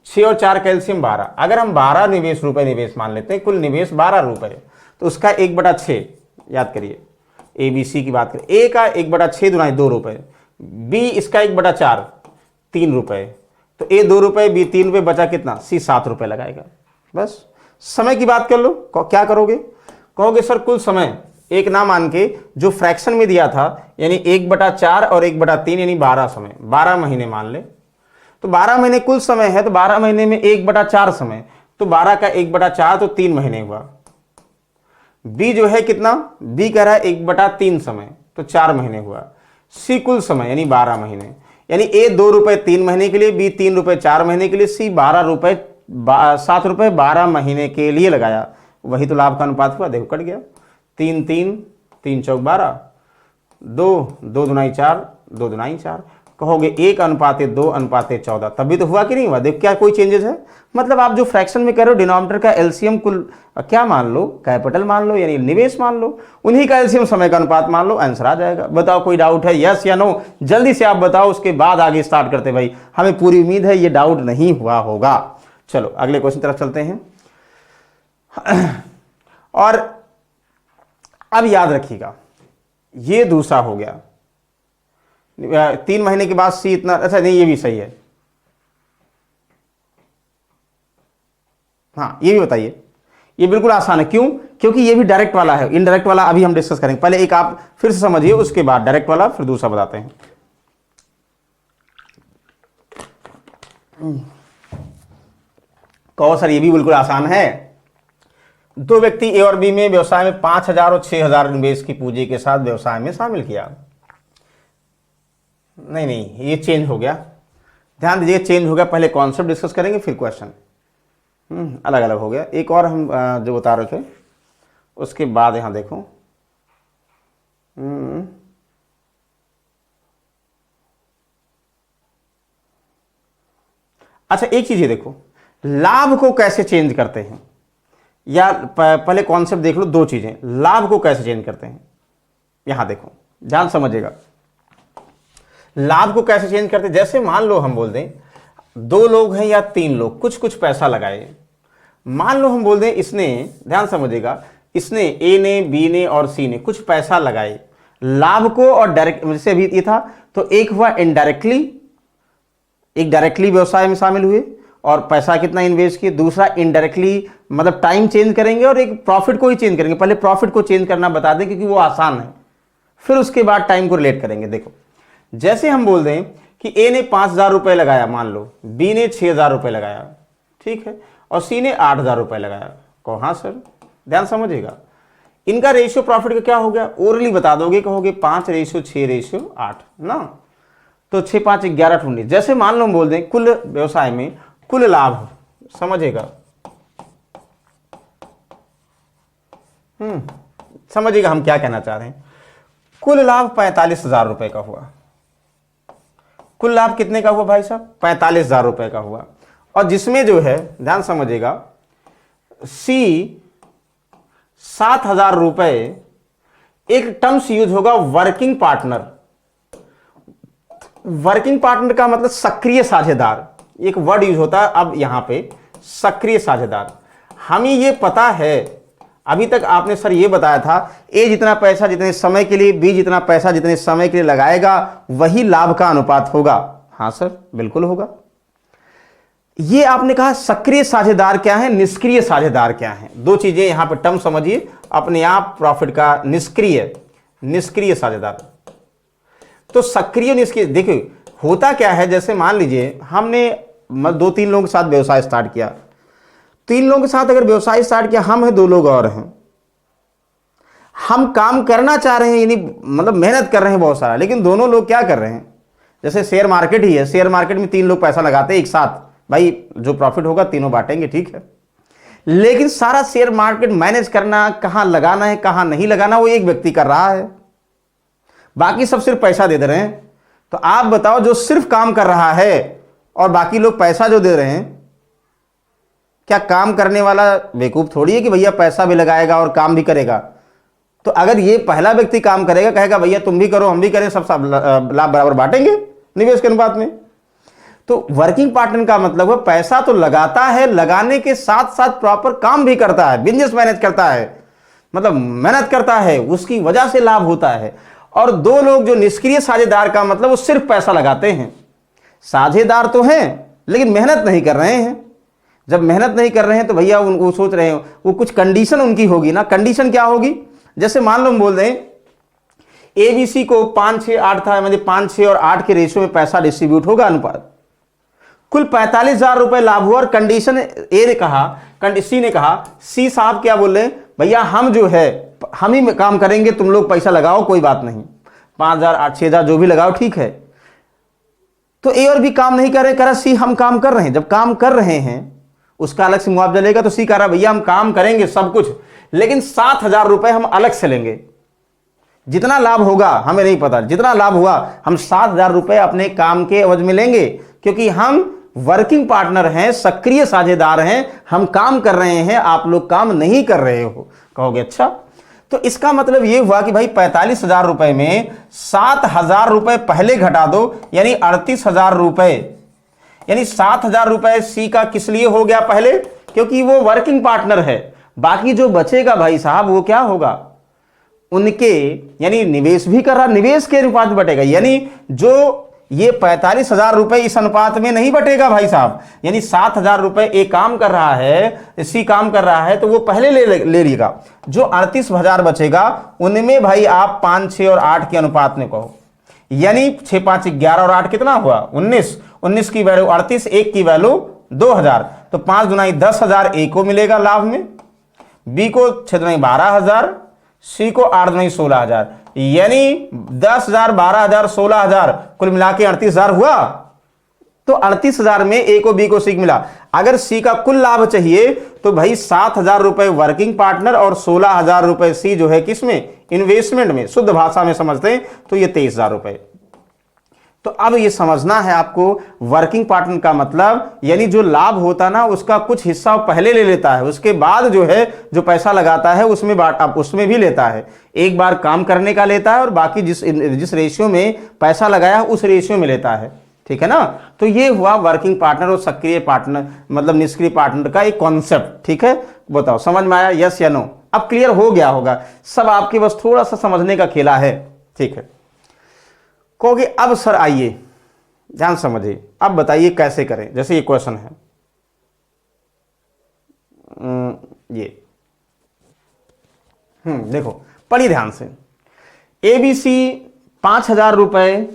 6 और 4 का एलसीएम 12। अगर हम 12 निवेश मान लेते हैं, कुल निवेश 12 रुपए, तो उसका 1/6, याद करिए ए बी सी की बात करें, ए का 1/6 दुनाई 2 रुपए, बी इसका 1/4 3 रुपए, तो ए 2 रुपए बी 3 रुपए, बचा कितना, सी 7 रुपए लगाएगा। बस। समय की बात कर लो, क्या करोगे, कहोगे सर कुल समय एक ना मान के जो फ्रैक्शन में दिया था यानी 1/4 और 1/3 यानी 12 समय, 12 महीने मान ले, तो 12 महीने कुल समय है, तो 12 महीने में 1/4 समय, तो 12 का 1/4 तो 3 महीने हुआ। बी जो है कितना, बी कह रहा है 1/3 समय, तो 4 महीने हुआ। सी कुल समय यानी 12 महीने, यानी ए 2 रुपए 3 महीने के लिए, बी 3 रुपए 4 महीने के लिए, सी 12 रुपए 7 रुपए 12 महीने के लिए लगाया। वही तो लाभ का अनुपात हुआ, देखो कट गया, 3 3 3 चौक 12, 2 2 दुनाई 4 2 दुनाई 4, कहोगे 1:2:14, तभी तो हुआ कि नहीं हुआ। देखो क्या कोई चेंजेस है, मतलब आप जो फ्रैक्शन में कर रहे हो डिनोमिनेटर का एलसीएम कुल क्या मान लो, कैपिटल मान लो यानी निवेश मान लो, उन्हीं का एलसीएम समय का अनुपात मान लो, आंसर आ जाएगा। बताओ कोई डाउट है, यस या नो, जल्दी से आप बताओ, उसके बाद आगे स्टार्ट करते भाई, हमें पूरी उम्मीद है ये डाउट नहीं हुआ होगा। चलो अगले क्वेश्चन तरफ चलते हैं। और अब याद रखिएगा, ये दूसरा हो गया, 3 महीने के बाद सी इतना, अच्छा नहीं ये भी सही है, हाँ ये भी बताइए। ये बिल्कुल आसान है, क्यों, क्योंकि ये भी डायरेक्ट वाला है, इनडायरेक्ट वाला अभी हम डिस्कस करेंगे। पहले एक आप फिर से समझिए, उसके बाद डायरेक्ट वाला, फिर दूसरा बताते हैं। कहो सर ये भी बिल्कुल आसान है। दो व्यक्ति ए और बी में व्यवसाय में 5,000 और 6,000 निवेश की पूंजी के साथ व्यवसाय में शामिल किया। नहीं नहीं, ये चेंज हो गया, ध्यान दीजिए चेंज हो गया। पहले कॉन्सेप्ट डिस्कस करेंगे फिर क्वेश्चन। अलग अलग हो गया। एक और हम जो बता रहे थे उसके बाद यहां देखो, अच्छा एक चीज ये देखो, लाभ को कैसे चेंज करते हैं। या पहले कॉन्सेप्ट देख लो, दो चीजें, लाभ को कैसे चेंज करते हैं। यहां देखो, ध्यान समझिएगा, लाभ को कैसे चेंज करते हैं। जैसे मान लो हम बोल दें 2 लोग हैं या 3 लोग, कुछ कुछ पैसा लगाए। मान लो हम बोल दें इसने, ध्यान समझिएगा, इसने ए ने, बी ने और सी ने कुछ पैसा लगाए, लाभ को और डायरेक्ट, जैसे अभी ये था तो एक हुआ इनडायरेक्टली, एक डायरेक्टली व्यवसाय में शामिल हुए और पैसा कितना इन्वेस्ट किए, दूसरा इनडायरेक्टली मतलब टाइम चेंज करेंगे और एक प्रॉफिट को ही चेंज करेंगे। पहले प्रॉफिट को चेंज करना बता दें क्योंकि वो आसान है, फिर उसके बाद टाइम को रिलेट करेंगे। देखो जैसे हम बोल दें कि ए ने 5,000 रुपये लगाया, मान लो बी ने 6,000 रुपये लगाया, ठीक है, और सी ने 8,000 रुपये लगाया। कहो हाँ सर, ध्यान समझिएगा, इनका रेशियो प्रॉफिट का क्या हो गया, ओरली बता दोगे, कहोगे 5:6:8 ना, तो 6 5 11 19। जैसे मान लो हम बोल दें कुल व्यवसाय में कुल लाभ, समझिएगा, समझिएगा हम क्या कहना चाह रहे हैं। कुल लाभ 45,000 रुपए का हुआ। कुल लाभ कितने का हुआ भाई साहब, 45,000 रुपए का हुआ। और जिसमें जो है, ध्यान समझिएगा, सी 7,000 रुपए, एक टर्म्स यूज होगा वर्किंग पार्टनर। वर्किंग पार्टनर का मतलब सक्रिय साझेदार, एक वर्ड यूज होता है अब यहां पे, सक्रिय साझेदार। हमें ये पता है, अभी तक आपने सर ये बताया था ए जितना पैसा जितने समय के लिए, बी जितना पैसा जितने समय के लिए लगाएगा वही लाभ का अनुपात होगा। हाँ सर बिल्कुल होगा। ये आपने कहा सक्रिय साझेदार क्या है, निष्क्रिय साझेदार क्या है, दो चीजें यहां पर टर्म समझिए अपने आप प्रॉफिट का। निष्क्रिय साझेदार, तो सक्रिय निष्क्रिय, देखिए होता क्या है, जैसे मान लीजिए हमने 2-3 लोगों के साथ व्यवसाय स्टार्ट किया, 3 लोगों के साथ अगर व्यवसाय स्टार्ट किया, हम हैं 2 लोग और हैं, हम काम करना चाह रहे हैं, यानी मतलब मेहनत कर रहे हैं बहुत सारा, लेकिन दोनों लोग क्या कर रहे हैं, जैसे शेयर मार्केट ही है, शेयर मार्केट में 3 लोग पैसा लगाते हैं एक साथ, भाई जो प्रॉफिट होगा तीनों बांटेंगे, ठीक है, लेकिन सारा शेयर मार्केट मैनेज करना, कहां लगाना है कहां नहीं लगाना, वो एक व्यक्ति कर रहा है, बाकी सब सिर्फ पैसा दे रहे हैं। तो आप बताओ, जो सिर्फ काम कर रहा है और बाकी लोग पैसा जो दे रहे हैं, क्या काम करने वाला बेवकूफ थोड़ी है कि भैया पैसा भी लगाएगा और काम भी करेगा। तो अगर ये पहला व्यक्ति काम करेगा, कहेगा भैया तुम भी करो हम भी करें, सब लाभ बराबर बांटेंगे निवेश के अनुपात में। तो वर्किंग पार्टनर का मतलब है पैसा तो लगाता है, लगाने के साथ साथ प्रॉपर काम भी करता है, बिजनेस मैनेज करता है, मतलब मेहनत करता है, उसकी वजह से लाभ होता है। और 2 लोग जो निष्क्रिय साझेदार का मतलब वो सिर्फ पैसा लगाते हैं, साझेदार तो हैं लेकिन मेहनत नहीं कर रहे हैं। जब मेहनत नहीं कर रहे हैं तो भैया उनको सोच रहे हैं, वो कुछ कंडीशन उनकी होगी ना। कंडीशन क्या होगी, जैसे मान लो हम बोल दें एबीसी को 5 6 8 था, मतलब 5 6 और 8 के रेशियो में पैसा डिस्ट्रीब्यूट होगा, अनुपात कुल 45,000 रुपए लाभ हुआ। और कंडीशन ए ने कहा, सी ने कहा, सी साहब क्या बोल रहे हैं, भैया हम जो है हम ही काम करेंगे, तुम लोग पैसा लगाओ कोई बात नहीं, 5,000 8 6,000 जो भी लगाओ ठीक है। तो ए और भी काम नहीं कर रहे, कह रहा सी हम काम कर रहे हैं। जब काम कर रहे हैं उसका अलग से मुआवजा लेगा, तो सी कह रहा भैया हम काम करेंगे सब कुछ, लेकिन 7,000 रुपए हम अलग से लेंगे। जितना लाभ होगा हमें नहीं पता, जितना लाभ हुआ हम 7,000 रुपए अपने काम के एवज में लेंगे, क्योंकि हम वर्किंग पार्टनर हैं, सक्रिय साझेदार हैं, हम काम कर रहे हैं, आप लोग काम नहीं कर रहे हो। कहोगे अच्छा, तो इसका मतलब यह हुआ कि भाई 45,000 रुपए में 7,000 रुपए पहले घटा दो, यानी 38,000 रुपए, यानी 7,000 रुपए सी का किस लिए हो गया पहले, क्योंकि वो वर्किंग पार्टनर है। बाकी जो बचेगा भाई साहब वो क्या होगा, उनके, यानी निवेश भी कर रहा, निवेश के अनुपात में बटेगा, यानी जो ये 45,000 रुपए इस अनुपात में नहीं बटेगा भाई साहब, यानी 7,000 रुपए एक काम कर रहा है, सी काम कर रहा है, तो वो पहले ले लेगा। जो 38,000 बचेगा उनमें भाई आप 5 6 और 8 के अनुपात में कहो, यानी 6 5 11 और 8 कितना हुआ 19 की वैल्यू 38, 1 की वैल्यू 2,000, तो 5 दुनाई 10,000 ए को मिलेगा लाभ में, बी को 6 दुनाई 12,000, सी को 8 दुनाई 16,000, यानी 10,000 12,000 16,000 कुल मिला के 38,000 हुआ। तो 38,000 में ए को बी को सी मिला। अगर सी का कुल लाभ चाहिए तो भाई 7,000 रुपए वर्किंग पार्टनर और 16,000 रुपए सी जो है किसमें, इन्वेस्टमेंट में, शुद्ध भाषा में समझते हैं तो ये 23,000 रुपए। तो अब ये समझना है आपको, वर्किंग पार्टनर का मतलब यानी जो लाभ होता ना उसका कुछ हिस्सा वो पहले ले लेता है, उसके बाद जो है जो पैसा लगाता है उसमें उसमें भी लेता है। एक बार काम करने का लेता है और बाकी जिस रेशियो में पैसा लगाया उस रेशियो में लेता है, ठीक है ना। तो ये हुआ वर्किंग पार्टनर और सक्रिय पार्टनर मतलब निष्क्रिय पार्टनर का एक कॉन्सेप्ट, ठीक है। बताओ समझ में आया, यस या नो? अब क्लियर हो गया होगा सब आपके, बस थोड़ा सा समझने का खेला है, ठीक है। कहोगे अब सर आइए ध्यान समझिए, अब बताइए कैसे करें। जैसे ये क्वेश्चन है ये देखो पढ़िए ध्यान से। एबीसी 5,000 रुपए,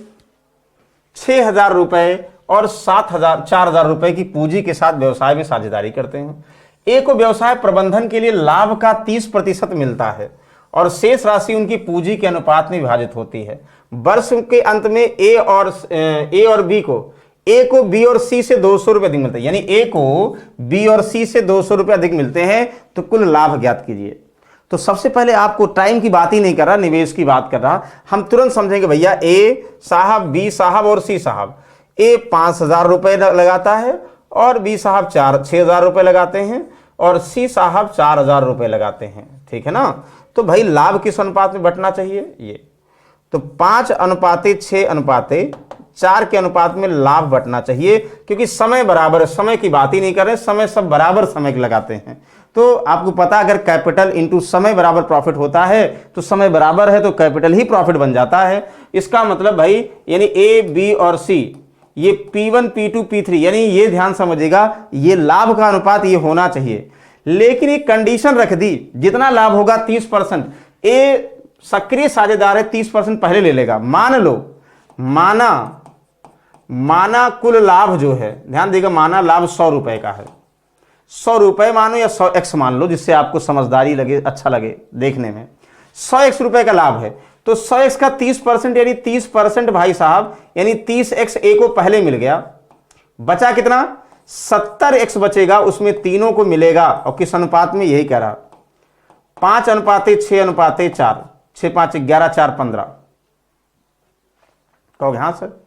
6,000 रुपए और 4,000 रुपए की पूंजी के साथ व्यवसाय में साझेदारी करते हैं। ए को व्यवसाय प्रबंधन के लिए लाभ का 30% मिलता है और शेष राशि उनकी पूंजी के अनुपात में विभाजित होती है। वर्ष के अंत में ए और बी को बी और सी से 200 रुपए अधिक मिलते हैं, यानी ए को बी और सी से 200 रुपए अधिक मिलते हैं, तो कुल लाभ ज्ञात कीजिए। तो सबसे पहले आपको टाइम की बात ही नहीं कर रहा, निवेश की बात कर रहा। हम तुरंत समझेंगे भैया ए साहब, बी साहब और सी साहब। ए 5,000 रुपए लगाता है और बी साहब 6,000 रुपए लगाते हैं और सी साहब 4,000 रुपए लगाते हैं, ठीक है ना। तो भाई लाभ किस अनुपात में बंटना चाहिए, ये तो 5:6:4 के अनुपात में लाभ बंटना चाहिए, क्योंकि समय बराबर, समय की बात ही नहीं कर रहे, समय सब बराबर समय लगाते हैं। तो आपको पता अगर कैपिटल इंटू समय बराबर प्रॉफिट होता है तो समय बराबर है तो कैपिटल ही प्रॉफिट बन जाता है। इसका मतलब भाई यानी ए बी और सी ये P1 P2 P3 यानी ये ध्यान समझिएगा, ये लाभ का अनुपात ये होना चाहिए। लेकिन एक कंडीशन रख दी, जितना लाभ होगा 30%, ए सक्रिय साझेदार है 30% पहले ले लेगा। मान लो माना कुल लाभ जो है, ध्यान देगा, माना लाभ 100 रुपए का है, 100 रुपए मानो या 100x मान लो, जिससे आपको समझदारी लगे, अच्छा लगे देखने में। 100x रुपए का लाभ है तो 100x का 30% यानी 30% भाई साहब, यानी 30x ए को पहले मिल गया। बचा कितना? 70x बचेगा, उसमें तीनों को मिलेगा। और किस अनुपात में? यही कह रहा, 5:6:4, 6×5 11, 4 15। कहोगे हाँ सर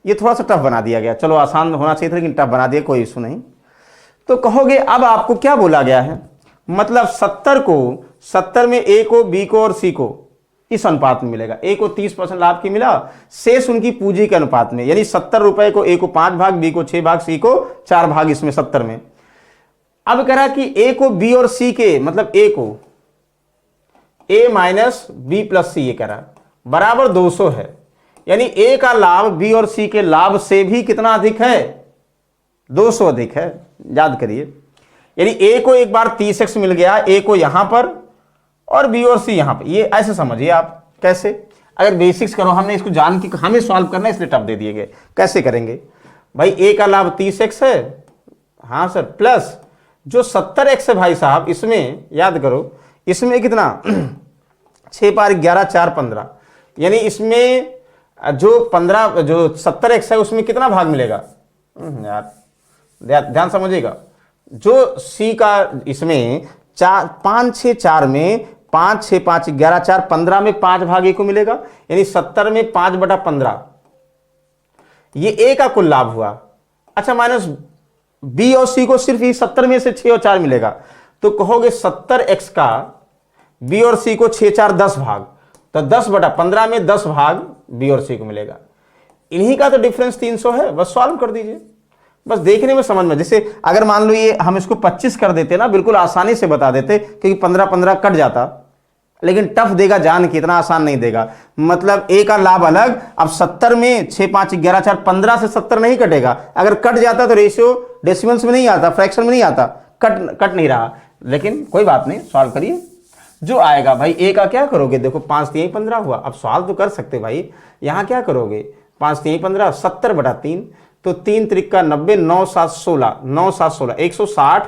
ये थोड़ा सा टफ बना दिया गया, चलो आसान होना चाहिए था लेकिन टफ बना दिया, कोई इशू नहीं। तो कहोगे अब आपको क्या बोला गया है, मतलब 70 में ए को, बी को और सी को इस अनुपात में मिलेगा। ए को 30% लाभ की मिला, शेष उनकी पूंजी के अनुपात में, यानी 70 रुपए को ए को 5 भाग, बी को 6 भाग, सी को 4 भाग, इसमें 70 में। अब कह रहा कि ए को बी और सी के, मतलब ए को ए माइनस बी प्लस सी, ये कह रहा बराबर 200 है। यानी ए का लाभ बी और सी के लाभ से भी कितना अधिक है? 200 अधिक है, याद करिए। यानी ए को एक बार 30x मिल गया, ए को यहां पर और बी और सी यहां पर। ये ऐसे समझिए आप, कैसे? अगर बेसिक्स करो, हमने इसको जान के हमें सॉल्व करना है इसलिए टफ दे दिए गए। कैसे करेंगे भाई? ए का लाभ 30x है, हाँ सर, प्लस जो 70x है भाई साहब, इसमें याद करो, इसमें कितना 6 × 11 4 15, यानी इसमें जो 70x है उसमें कितना भाग मिलेगा यार, ध्यान समझिएगा। जो सी का इसमें 5 6 4 में 5 6 5 11 4 15 में 5 भाग ए को मिलेगा, यानी 70 में 5/15 ये ए का कुल लाभ हुआ। अच्छा, माइनस बी और सी को सिर्फ ये 70 में से 6 और 4 मिलेगा, तो कहोगे 70x का बी और सी को 6 4 10 भाग, तो 10/15 में 10 भाग बी और सी को मिलेगा। इन्हीं का तो डिफरेंस 300 है, बस सॉल्व कर दीजिए। बस देखने में समझ में, जैसे अगर मान लो ये हम इसको 25 कर देते ना, बिल्कुल आसानी से बता देते, क्योंकि 15 कट जाता, लेकिन टफ देगा जान के, इतना आसान नहीं देगा। मतलब ए का लाभ अलग, अब 70 में 6 5 11 4 15 से 70 नहीं कटेगा। अगर कट जाता तो रेशियो डेसिमल्स में नहीं आता, फ्रैक्शन में नहीं आता, कट नहीं रहा, लेकिन कोई बात नहीं, सॉल्व करिए जो आएगा। भाई ए का क्या करोगे? देखो 5 3 15 हुआ। अब सवाल तो कर सकते भाई, यहां क्या करोगे? 5 3 15 70/3, तो 3 त्रिक 90, 9 7 16, 9 7 16 160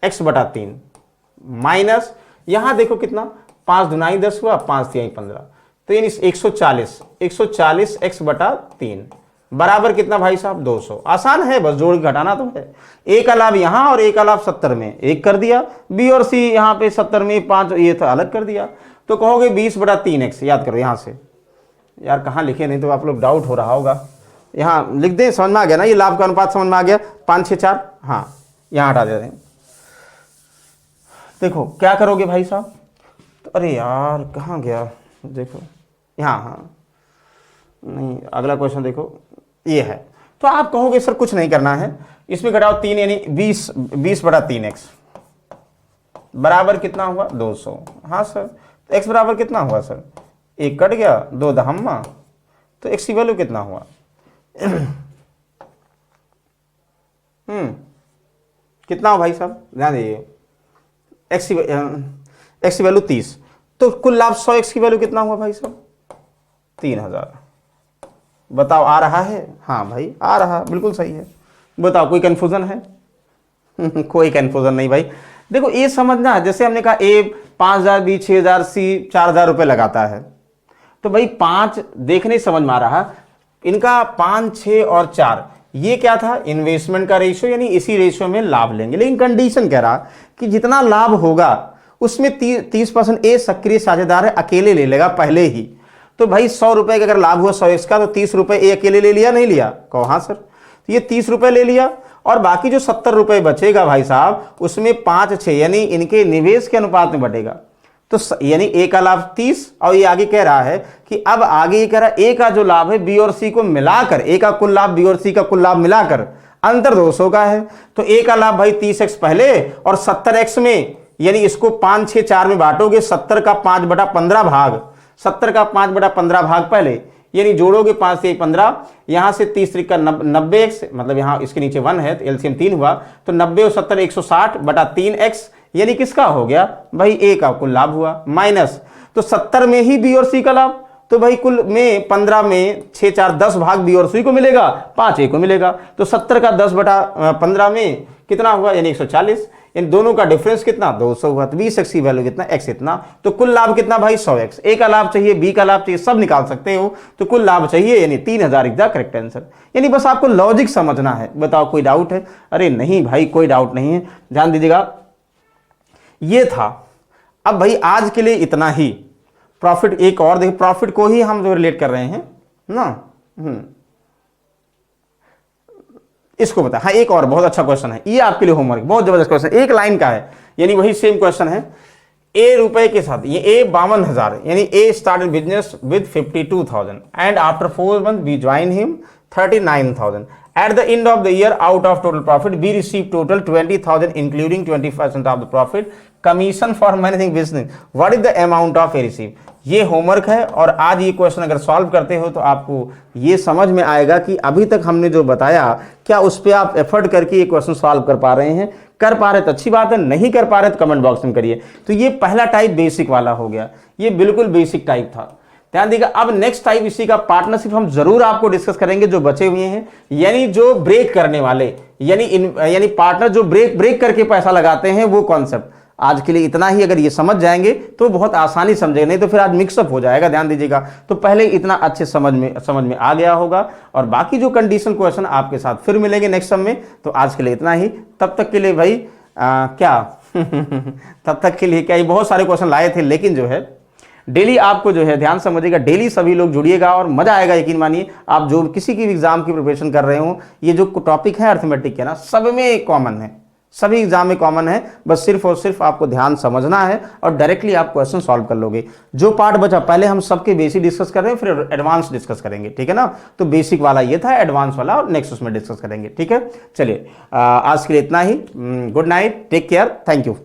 x/3 माइनस यहां देखो कितना, 5 दूनी 10 हुआ, 5 3 15, तो यानी 140 x/3 बराबर कितना भाई साहब? 200। आसान है, बस जोड़ घटाना तो है। ए का लाभ यहां और ए का लाभ 70 में एक कर दिया, बी और सी यहां पे 70 में 5 ये तो अलग कर दिया, तो कहोगे 20/3x। याद करो यहां से यार कहाँ लिखे, नहीं तो आप लोग डाउट हो रहा होगा। यहाँ लिख दें, समझ में आ गया ना, ये लाभ का अनुपात समझ में आ गया, 5 6 4, हाँ यहाँ हटा देते हैं। देखो क्या करोगे भाई साहब, तो अरे यार कहाँ गया, देखो यहाँ, हाँ नहीं अगला क्वेश्चन देखो ये है। तो आप कहोगे सर कुछ नहीं करना है, इसमें घटाओ 3 यानी 20/3x बराबर कितना हुआ 200। हाँ सर, तो x बराबर कितना हुआ सर, 1 कट गया 2 दहम्मा, तो x की वैल्यू कितना हुआ कितना हो भाई साहब, ध्यान दीजिए, x की वैल्यू 30, तो कुल लाभ 100, x की वैल्यू कितना हुआ भाई साहब 3000। बताओ आ रहा है, हाँ भाई आ रहा, बिल्कुल सही है। बताओ कोई कंफ्यूजन है कोई कंफ्यूजन नहीं भाई। देखो ये समझना, जैसे हमने कहा ए 5000, बी 6000, सी 4000 रुपये लगाता है, तो भाई 5 देखने समझ में आ रहा, इनका 5 6 और 4 ये क्या था, इन्वेस्टमेंट का रेशियो, यानी इसी रेशियो में लाभ लेंगे। लेकिन कंडीशन कह रहा कि जितना लाभ होगा उसमें 30% ए सक्रिय साझेदार है, अकेले ले लेगा पहले ही। तो भाई 100 रुपए का अगर लाभ हुआ 100x का, तो 30 रुपए ए अकेले ले लिया, नहीं लिया, कहो हाँ सर, तो ये 30 रुपए ले लिया, और बाकी जो 70 रुपए बचेगा भाई साहब, उसमें 5 6 यानी इनके निवेश के अनुपात में बटेगा। तो यानी ए का लाभ 30, और ये आगे कह रहा है कि अब आगे ये कह रहा है ए का जो लाभ है बी और सी को मिलाकर, ए का कुल लाभ बी और सी का कुल लाभ मिलाकर अंतर 200 का है। तो ए का लाभ भाई 30x पहले और 70x में, यानी इसको 5 6 4 में बांटोगे, 70 का 5/15 भाग, 70 का 5/15 भाग पहले, यानी जोड़ोगे 5 से 15, यहां से 30 का 90x, मतलब यहां इसके नीचे 1 है तो एलसीएम 3 हुआ, तो 90 और 70 160/3x, यानी किसका हो गया भाई ए का कुल लाभ हुआ, माइनस, तो 70 में ही बी और सी का लाभ, तो भाई कुल में 15 में 6 4 10 भाग बी और सी को मिलेगा, 5 ए को मिलेगा, तो 70 का 10/15 में कितना हुआ, यानी 140, इन दोनों का डिफरेंस कितना 200 हुआ। तो 20x की वैल्यू कितना, x इतना, तो कुल लाभ कितना भाई 100x, ए का लाभ चाहिए, बी का लाभ चाहिए, सब निकाल सकते हो, तो कुल लाभ चाहिए यानी 3000 इज द करेक्ट आंसर। यानी बस आपको लॉजिक समझना है। बताओ कोई डाउट है, अरे नहीं भाई कोई डाउट नहीं है, ध्यान दीजिएगा, ये था। अब भाई आज के लिए इतना ही। प्रॉफिट एक और देखिए, प्रॉफिट को ही हम जो रिलेट कर रहे हैं ना, इसको बता। हाँ एक और बहुत अच्छा क्वेश्चन है, ये आपके लिए होमवर्क, बहुत जबरदस्त क्वेश्चन, एक लाइन का है, यानी वही सेम क्वेश्चन है। ए रुपए के साथ, ये ए 52,000, यानी A started business with 52,000 and after 4 months B join him 39,000. At the end of the year, out of total profit, we receive total 20,000, including 20% of the profit, commission for managing business. What is the amount of a receive? ये homework है, और आज ये question अगर solve करते हो तो आपको ये समझ में आएगा कि अभी तक हमने जो बताया, क्या उस पर आप एफर्ट करके ये क्वेश्चन सॉल्व कर पा रहे हैं। कर पा रहे तो अच्छी बात है, नहीं कर पा रहे तो कमेंट बॉक्स में करिए। तो ये पहला टाइप बेसिक वाला हो गया, ये बिल्कुल बेसिक टाइप था, ध्यान देगा। अब नेक्स्ट टाइप इसी का पार्टनरशिप हम जरूर आपको डिस्कस करेंगे, जो बचे हुए हैं, यानी जो ब्रेक करने वाले, यानी पार्टनर जो ब्रेक करके पैसा लगाते हैं, वो कॉन्सेप्ट। आज के लिए इतना ही, अगर ये समझ जाएंगे तो बहुत आसानी समझेंगे, नहीं तो फिर आज मिक्सअप हो जाएगा, ध्यान दीजिएगा। तो पहले इतना अच्छे समझ में आ गया होगा, और बाकी जो कंडीशन क्वेश्चन आपके साथ फिर मिलेंगे नेक्स्ट सब में। तो आज के लिए इतना ही, तब तक के लिए भाई क्या तब तक के लिए क्या, ये बहुत सारे क्वेश्चन लाए थे, लेकिन जो है डेली आपको जो है ध्यान समझिएगा, डेली सभी लोग जुड़िएगा और मजा आएगा। यकीन मानिए, आप जो किसी की भी एग्जाम की प्रिपरेशन कर रहे हो, ये जो टॉपिक है अर्थमेटिक के ना, सब में कॉमन है, सभी एग्जाम में कॉमन है। बस सिर्फ और सिर्फ आपको ध्यान समझना है और डायरेक्टली आप क्वेश्चन सॉल्व कर लोगे। जो पार्ट बचा, पहले हम सबके बेसिक डिस्कस कर रहे हैं, फिर एडवांस डिस्कस करेंगे, ठीक है ना। तो बेसिक वाला ये था, एडवांस वाला और नेक्स्ट उसमें डिस्कस करेंगे, ठीक है। चलिए आज के लिए इतना ही। Good night, take care, thank you.